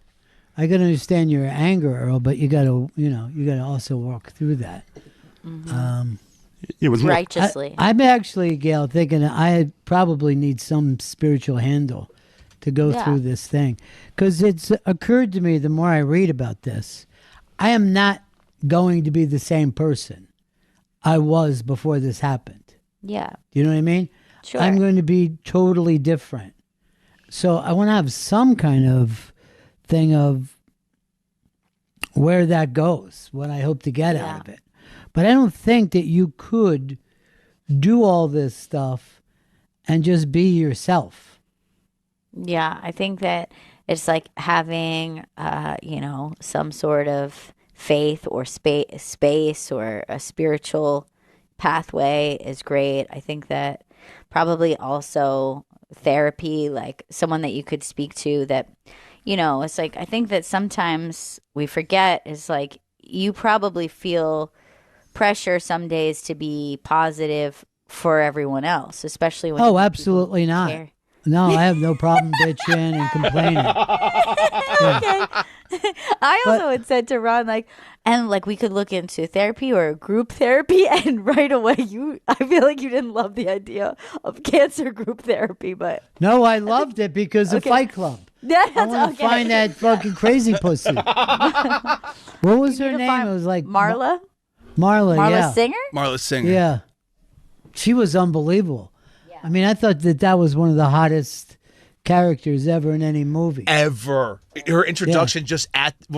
I can understand your anger, Earl, but you gotta also walk through that. It was more- Righteously. I'm actually, Gail, thinking I probably need some spiritual handle to go Yeah. through this thing, because it's occurred to me the more I read about this, I am not going to be the same person I was before this happened. Yeah. Do you know what I mean? Sure. I'm going to be totally different. So I want to have some kind of thing of where that goes, what I hope to get out of it. But I don't think that you could do all this stuff and just be yourself. Yeah, I think that it's like having, some sort of faith or space or a spiritual pathway is great. I think that probably also therapy, like someone that you could speak to that, it's like, I think that sometimes we forget is like, you probably feel pressure some days to be positive for everyone else, especially when Oh, absolutely not. care. No, I have no problem bitching and complaining. Okay. I also had said to Ron, we could look into therapy or group therapy, and right away I feel like you didn't love the idea of cancer group therapy, but No, I loved it because of Okay. Fight Club. Yeah, I want to find that fucking crazy pussy. What was her name? It was like Marla? Marla, yeah. Singer? Marla Singer. Yeah. She was unbelievable. I mean, I thought that was one of the characters ever in any movie. Ever. Her introduction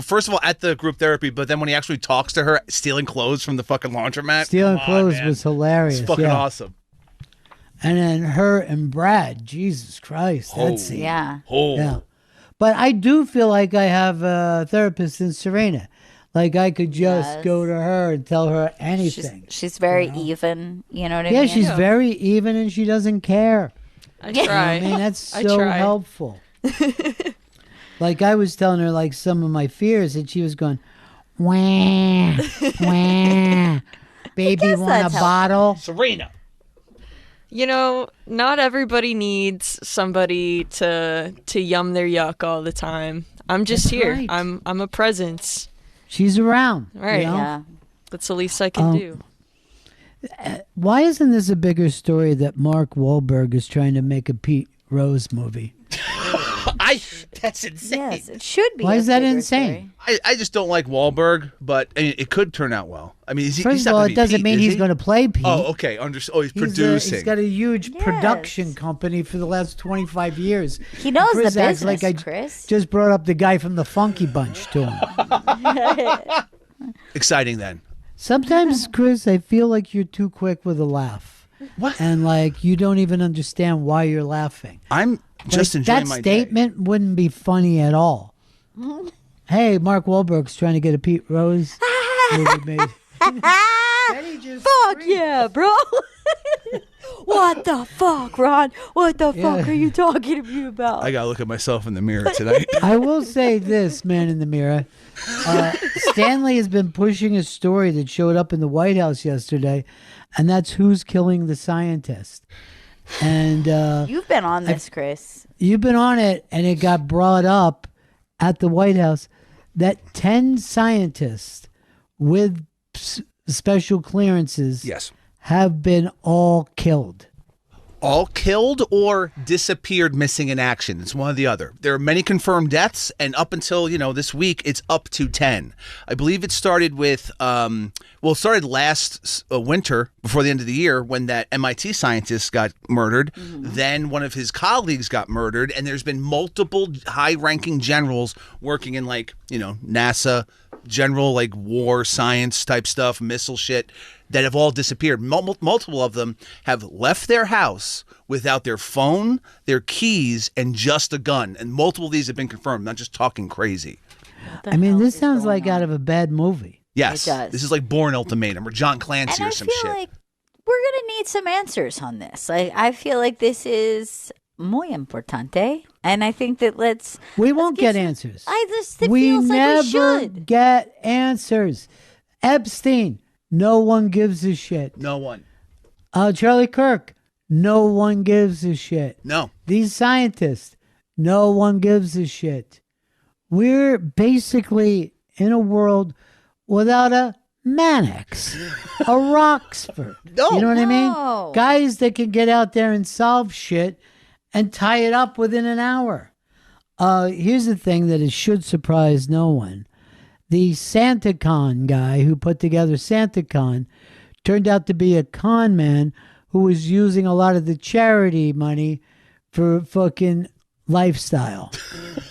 first of all, at the group therapy, but then when he actually talks to her, stealing clothes from the fucking laundromat. Stealing Come on, Clothes man. was hilarious. It's fucking yeah. awesome. And then her and Brad, Jesus Christ, that scene. Yeah. Yeah. But I do feel like I have a therapist in Serena. Like I could just go to her and tell her anything. She's very even, you know what I Yeah, mean? she's very even and she doesn't care. I You know what try. I mean, that's I so try. helpful. Like I was telling her like some of my fears, and she was going, wah, wah. Baby, want a bottle? Serena. Not everybody needs somebody to yum their yuck all the time. I'm just That's here. right. I'm a presence. She's around. Right. You know? Yeah. That's the least I can do. Why isn't this a bigger story that Mark Wahlberg is trying to make a Pete Rose movie? That's insane. Yes, it should be. Why a is that bigger insane? story. I just don't like Wahlberg, but I mean, it could turn out well. I mean, he's First not of all, gonna it be doesn't Pete, mean is he's he? going to play Pete. Oh, okay. He's producing. He's got a huge production company for the last 25 years. He knows Chris the acts business, like I Chris. just brought up the guy from the Funky Bunch to him. Exciting then. Sometimes, Chris, I feel like you're too quick with a laugh. What? And like you don't even understand why you're laughing. I'm just Like, enjoying that my day. statement wouldn't be funny at all. Hey, Mark Wahlberg's trying to get a Pete Rose movie made. Fuck yeah, bro. What the fuck, Ron? What the fuck are you talking to me about? I gotta look at myself in the mirror tonight. I will say this, man in the mirror. Stanley has been pushing a story that showed up in the White House yesterday, and that's who's killing the scientist. And You've been on this, Chris. you've been on it, and it got brought up at the White House that 10 scientists with special clearances Yes. have been all killed. All killed or disappeared, missing in action. It's one or the other. There are many confirmed deaths, and up until this week, it's up to 10. I believe it started with, it started last winter before the end of the year when that MIT scientist got murdered. Then one of his colleagues got murdered, and there's been multiple high-ranking generals working in NASA, general war science type stuff, missile shit, that have all disappeared. Multiple of them have left their house without their phone, their keys, and just a gun. And multiple of these have been confirmed, not just talking crazy. I mean, this sounds like out of a bad movie. Yes. It does. This is like Bourne Ultimatum or John Clancy or some shit. Like we're going to need some answers on this. I feel like this is muy importante. And I think that we won't get answers. It feels like we should. Get answers. Epstein, no one gives a shit. No one. Charlie Kirk, no one gives a shit. No. These scientists, no one gives a shit. We're basically in a world without a Mannix, a Roxford. No. You know what I mean? Guys that can get out there and solve shit and tie it up within an hour. Here's the thing that it should surprise no one. The SantaCon guy who put together SantaCon turned out to be a con man who was using a lot of the charity money for fucking lifestyle,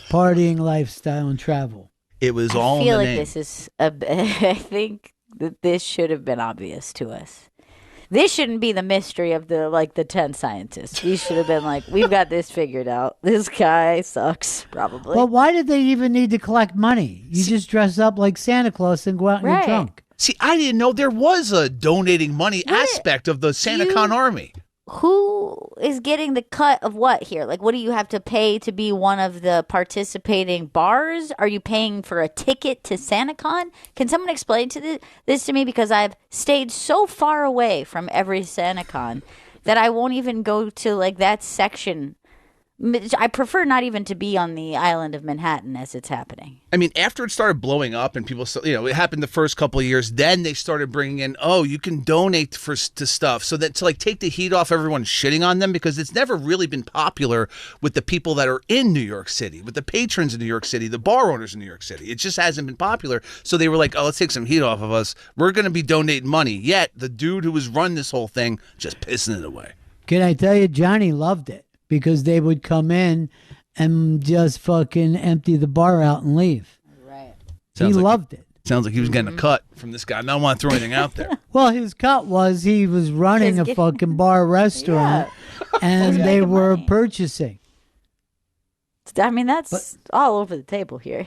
partying lifestyle and travel. It was all I feel in the like name. this is I think that this should have been obvious to us. This shouldn't be the mystery of the 10 scientists. We should have been like, we've got this figured out. This guy sucks, probably. Well, why did they even need to collect money? You just dress up like Santa Claus and go out in your trunk. See, I didn't know there was a donating money aspect of the SantaCon army. Who is getting the cut of what here? Like, what do you have to pay to be one of the participating bars? Are you paying for a ticket to SantaCon? Can someone explain this to me? Because I've stayed so far away from every SantaCon that I won't even go to that section. I prefer not even to be on the island of Manhattan as it's happening. I mean, after it started blowing up and people, it happened the first couple of years, then they started bringing in, you can donate to stuff. So that to take the heat off everyone shitting on them, because it's never really been popular with the people that are in New York City, with the patrons in New York City, the bar owners in New York City. It just hasn't been popular. So they were like, let's take some heat off of us. We're going to be donating money. Yet the dude who was running this whole thing just pissing it away. Can I tell you, Johnny loved it. Because they would come in and just fucking empty the bar out and leave. Right. He loved it. Sounds like he was getting a cut from this guy. I don't want to throw anything out there. Well, his cut was he was running a fucking bar restaurant and they were purchasing. I mean, that's all over the table here.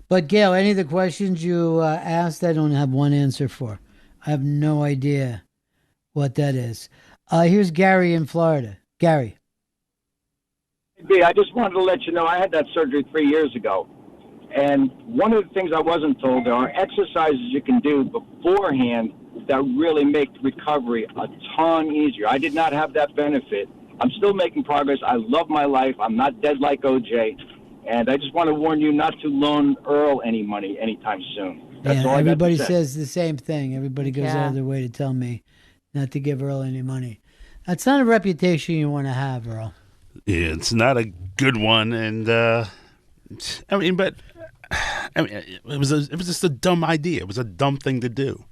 But Gail, any of the questions you asked, I don't have one answer for. I have no idea what that is. Here's Gary in Florida. Gary. B, I just wanted to let you know I had that surgery 3 years ago. And one of the things I wasn't told, there are exercises you can do beforehand that really make recovery a ton easier. I did not have that benefit. I'm still making progress. I love my life. I'm not dead like OJ. And I just want to warn you not to loan Earl any money anytime soon. That's all I got to Everybody say. says the same thing. Everybody goes out of their way to tell me not to give Earl any money. That's not a reputation you want to have, Earl. It's not a good one, and but it was just a dumb idea. It was a dumb thing to do.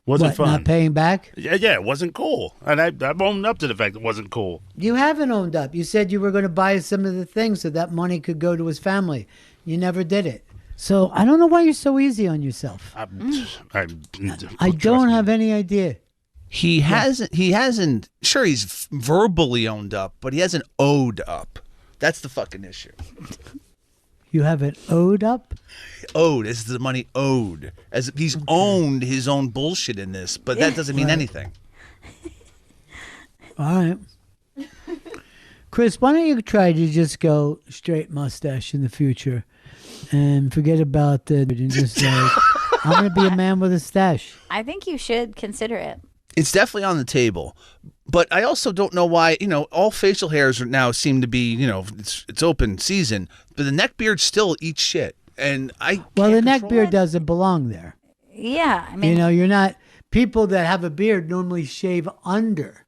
Wasn't fun. Not paying back? Yeah, it wasn't cool, and I owned up to the fact it wasn't cool. You haven't owned up. You said you were going to buy some of the things so that money could go to his family. You never did it. So I don't know why you're so easy on yourself. I don't have any idea. He hasn't. Sure, he's verbally owned up, but he hasn't owed up. That's the fucking issue. You haven't owed up? Owed is the money owed. As if he's owned his own bullshit in this, but that doesn't mean anything. All right. Chris, why don't you try to just go straight mustache in the future and forget about the and just like, I'm going to be a man with a stash. I think you should consider it. It's definitely on the table, but I also don't know why. All facial hairs are now seem to be, it's open season, but the neck beard still eats shit, and the neck beard doesn't belong there. Yeah, I mean, you're not people that have a beard normally shave under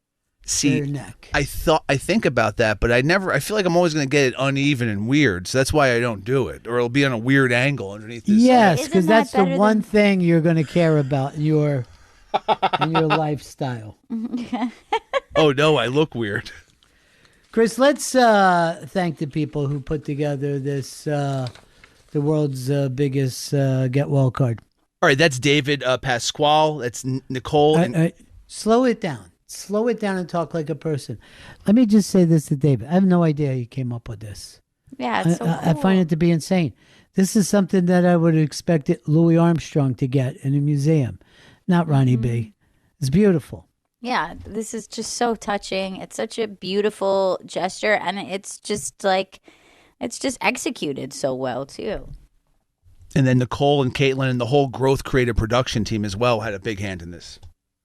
their neck. I think about that, but I feel like I'm always going to get it uneven and weird, so that's why I don't do it, or it'll be on a weird angle underneath this. Yes, because that's the one thing you're going to care about in your lifestyle. Oh no, I look weird. Chris, let's thank the people who put together this the world's biggest get well card. All right, that's David Pasquale. That's Nicole. Slow it down. Slow it down and talk like a person. Let me just say this to David. I have no idea how you came up with this. Yeah, it's so cool. I find it to be insane. This is something that I would have expected Louis Armstrong to get in a museum. Not Ronnie B. It's beautiful. Yeah, this is just so touching. It's such a beautiful gesture, and it's just executed so well, too. And then Nicole and Caitlin and the whole Growth Creative production team as well had a big hand in this.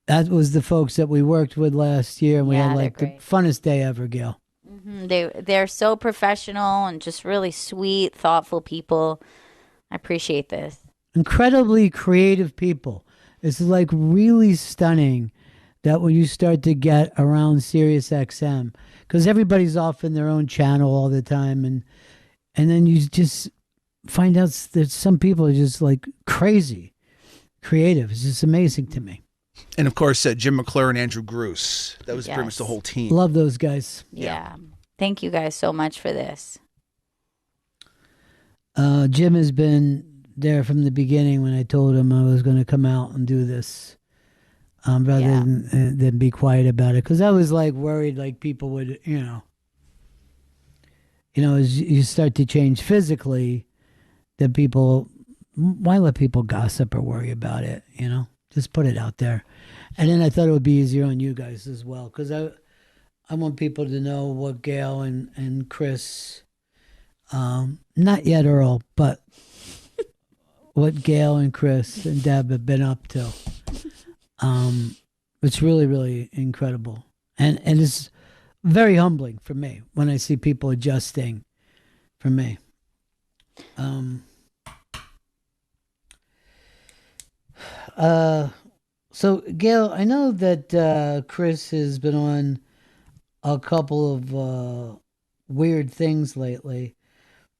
That was the folks that we worked with last year, and we had the funnest day ever, Gail. Mm-hmm. They're so professional and just really sweet, thoughtful people. I appreciate this. Incredibly creative people. It's like really stunning that when you start to get around Sirius XM, because everybody's off in their own channel all the time, and then you just find out that some people are just like crazy creative. It's just amazing to me. And of course, Jim McClure and Andrew Gruce. That was pretty much the whole team. Love those guys. Yeah. Thank you guys so much for this. Jim has been there from the beginning when I told him I was going to come out and do this, rather than be quiet about it, because I was like worried like people would, as you start to change physically, that people, why let people gossip or worry about it? Just put it out there. And then I thought it would be easier on you guys as well, because I want people to know what Gail and Chris, not yet Earl, but what Gail and Chris and Deb have been up to. It's really, really incredible. And it's very humbling for me when I see people adjusting for me. So Gail, I know that Chris has been on a couple of weird things lately,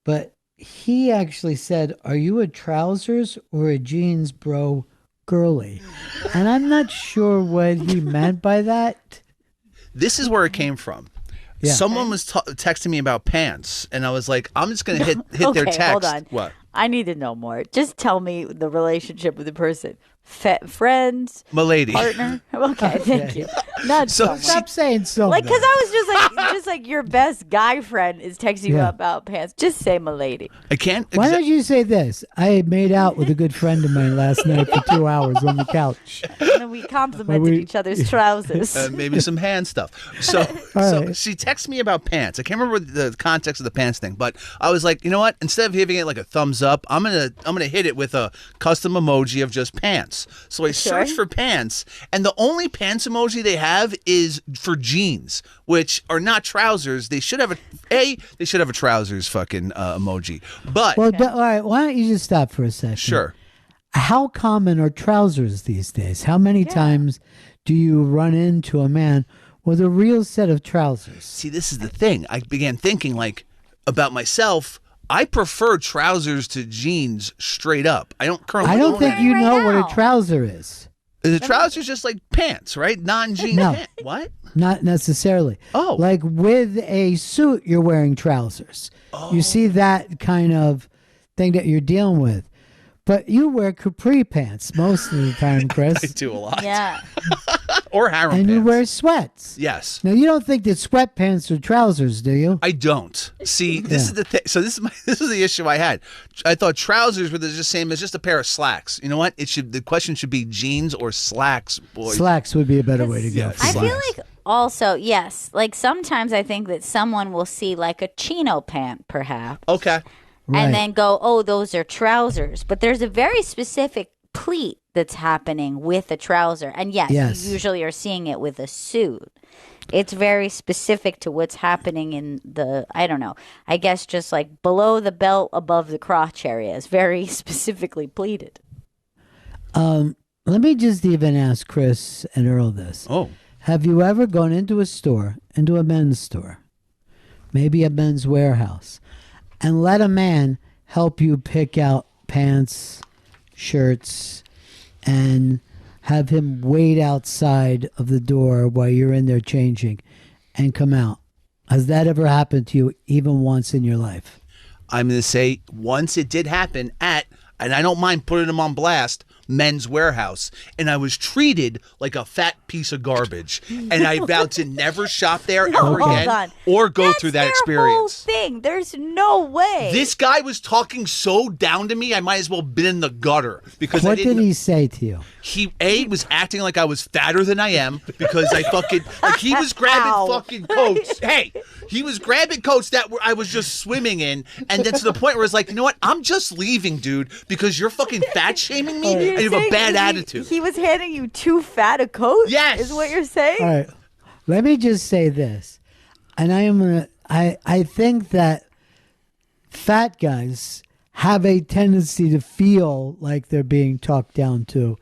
but he actually said, "Are you a trousers or a jeans bro girly?" And I'm not sure what he meant by that. This is where it came from. Yeah. Someone was texting me about pants, and I was like, I'm just going to hit their text. Hold on. What? I need to know more. Just tell me the relationship with the person. Friends, Milady, partner. Okay, thank you. Not so stop saying so. Like, because I was just like your best guy friend is texting you about pants. Just say milady. I can't. Why don't you say this? I made out with a good friend of mine last night for 2 hours on the couch. And then we complimented each other's trousers. Maybe some hand stuff. So she texted me about pants. I can't remember the context of the pants thing, but I was like, you know what? Instead of giving it like a thumbs up, I'm gonna hit it with a custom emoji of just pants. So I searched for pants, and the only pants emoji they have is for jeans, which are not trousers. They should have a trousers fucking emoji. But all right, why don't you just stop for a second? Sure. How common are trousers these days? How many times do you run into a man with a real set of trousers. See, this is the thing. I began thinking like about myself. I prefer trousers to jeans straight up. I don't currently. I don't think you know now? what a trouser is. The trousers just like pants, right? Non-jean No. pants. What? Not necessarily. Oh. Like with a suit, you're wearing trousers. Oh. You see that kind of thing that you're dealing with. But you wear capri pants most of the time, Chris. I do a lot. Yeah. Or harem And pants. you wear sweats. Yes. Now, you don't think that sweatpants are trousers, do you? I don't. See, this is the thing. So this is the issue I had. I thought trousers were the same as just a pair of slacks. You know what? The question should be jeans or slacks, boys. Slacks would be a better way to go. Yes. I feel like also, yes, like sometimes I think that someone will see like a chino pant, perhaps. Okay. And then go, oh, those are trousers. But there's a very specific pleat that's happening with a trouser. And yes, you usually are seeing it with a suit. It's very specific to what's happening in the, I don't know, I guess just like below the belt, above the crotch area is very specifically pleated. Let me just even ask Chris and Earl this. Oh. Have you ever gone into a store, into a men's store, maybe a men's warehouse, and let a man help you pick out pants, shirts, and have him wait outside of the door while you're in there changing and come out? Has that ever happened to you even once in your life? I'm going to say once it did happen at, and I don't mind putting them on blast, Men's Warehouse, and I was treated like a fat piece of garbage, and I vowed to never shop there ever Hold again on. or go through that experience. Whole thing. There's no way. This guy was talking so down to me, I might as well have been in the gutter because What did he say to you? He was acting like I was fatter than I am because I fucking like he was grabbing fucking coats. Hey, he was grabbing coats that I was just swimming in, and then to the point where it's like, you know what? I'm just leaving, dude, because you're fucking fat shaming me and you have a bad attitude. He was handing you too fat a coat? Yes. Is what you're saying? All right. Let me just say this. And I think that fat guys have a tendency to feel like they're being talked down to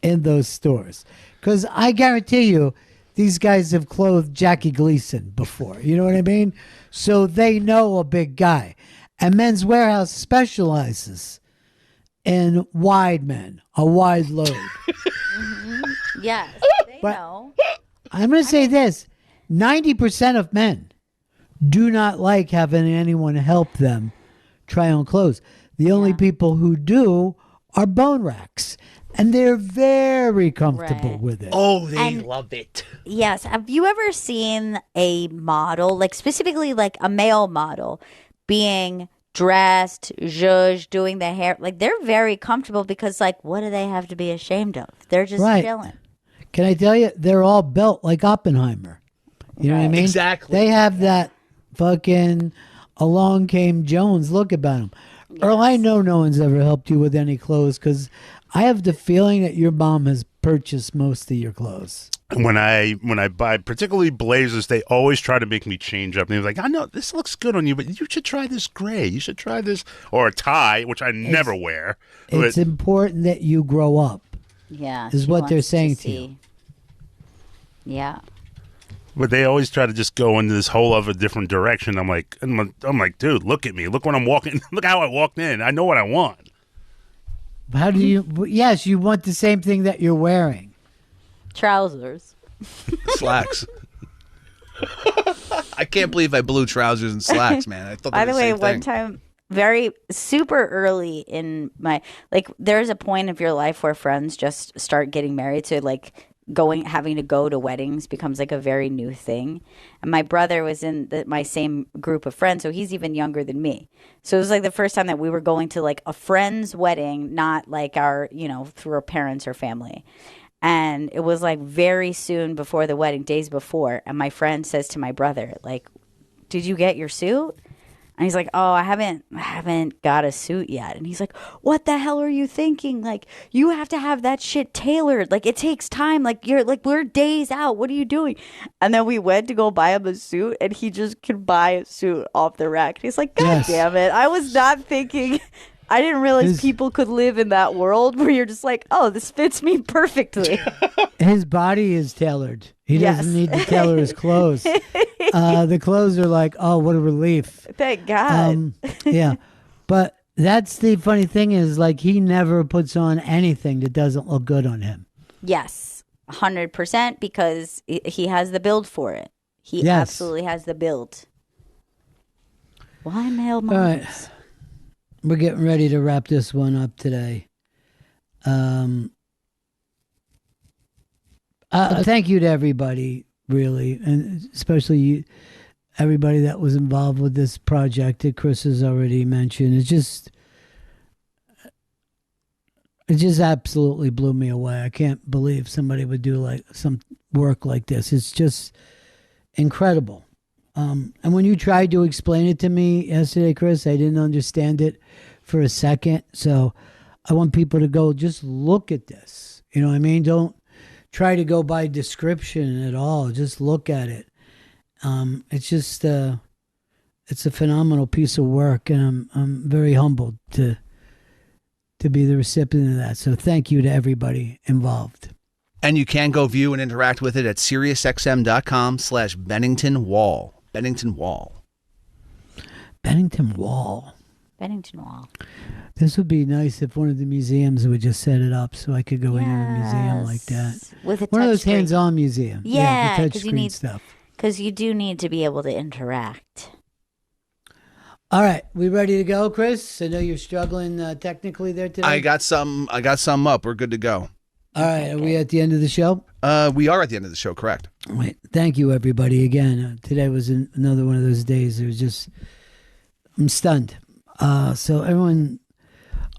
in those stores. Because I guarantee you, these guys have clothed Jackie Gleason before. You know what I mean? So they know a big guy. And Men's Warehouse specializes in wide men, a wide load. Yes, they know. I'm going to say this. 90% of men do not like having anyone help them try on clothes. The only people who do are bone racks. And they're very comfortable with it. Oh, they love it. Yes. Have you ever seen a model, like specifically like a male model, being dressed, zhuzh, doing the hair? Like they're very comfortable because like what do they have to be ashamed of? They're just chilling. Can I tell you, they're all built like Oppenheimer. You know what I mean? Exactly. They have that fucking along came Jones look about them. Yes. Earl, I know no one's ever helped you with any clothes because I have the feeling that your mom has purchased most of your clothes. When I buy particularly blazers, they always try to make me change up. And they're like, I know this looks good on you, but you should try this gray. You should try this, or a tie, which I never wear. It's important that you grow up. Yeah, is what they're saying to you. Yeah. But they always try to just go into this whole other different direction. I'm like, dude, look at me. Look when I'm walking. Look how I walked in. I know what I want. How do you? Yes, you want the same thing that you're wearing. Trousers. Slacks. I can't believe I blew trousers and slacks, man. I thought. By the way, same one thing. time, very super early in my there's a point of your life where friends just start getting married, so having to go to weddings becomes like a very new thing. And my brother was in my same group of friends, so he's even younger than me. So it was like the first time that we were going to like a friend's wedding, not like our, through our parents or family. And it was like very soon before the wedding, days before. And my friend says to my brother, like, did you get your suit? And he's like, oh, I haven't got a suit yet. And he's like, what the hell are you thinking? Like, you have to have that shit tailored. Like, it takes time. Like, we're days out. What are you doing? And then we went to go buy him a suit, and he just could buy a suit off the rack. He's like, God damn it. I was not thinking I didn't realize people could live in that world where you're just like, oh, this fits me perfectly. His body is tailored. He doesn't need to tailor his clothes. The clothes are like, oh, what a relief. Thank God. Yeah. But that's the funny thing is, like, he never puts on anything that doesn't look good on him. Yes, 100%, because he has the build for it. He absolutely has the build. Why male models? All right. We're getting ready to wrap this one up today. Thank you to everybody, really, and especially you, everybody that was involved with this project that Chris has already mentioned. It just absolutely blew me away. I can't believe somebody would do like some work like this. It's just incredible. And when you tried to explain it to me yesterday, Chris, I didn't understand it for a second. So I want people to go just look at this. You know what I mean? Don't try to go by description at all. Just look at it. It's just it's a phenomenal piece of work, and I'm very humbled to be the recipient of that. So thank you to everybody involved. And you can go view and interact with it at SiriusXM.com/Bennington Wall. Bennington Wall. Bennington Wall. Bennington Wall. This would be nice if one of the museums would just set it up so I could go into a museum like that. With a one of those touch screen. hands-on museums. Yeah, the touch screen stuff. Because you do need to be able to interact. All right, we ready to go, Chris? I know you're struggling technically there today. I got some up. We're good to go. All right, are we at the end of the show? We are at the end of the show, correct. Wait, thank you, everybody, again. Today was another one of those days. It was just, I'm stunned. So everyone,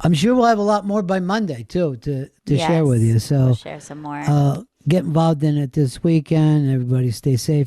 I'm sure we'll have a lot more by Monday, too, to share with you. So we'll share some more. Get involved in it this weekend. Everybody stay safe.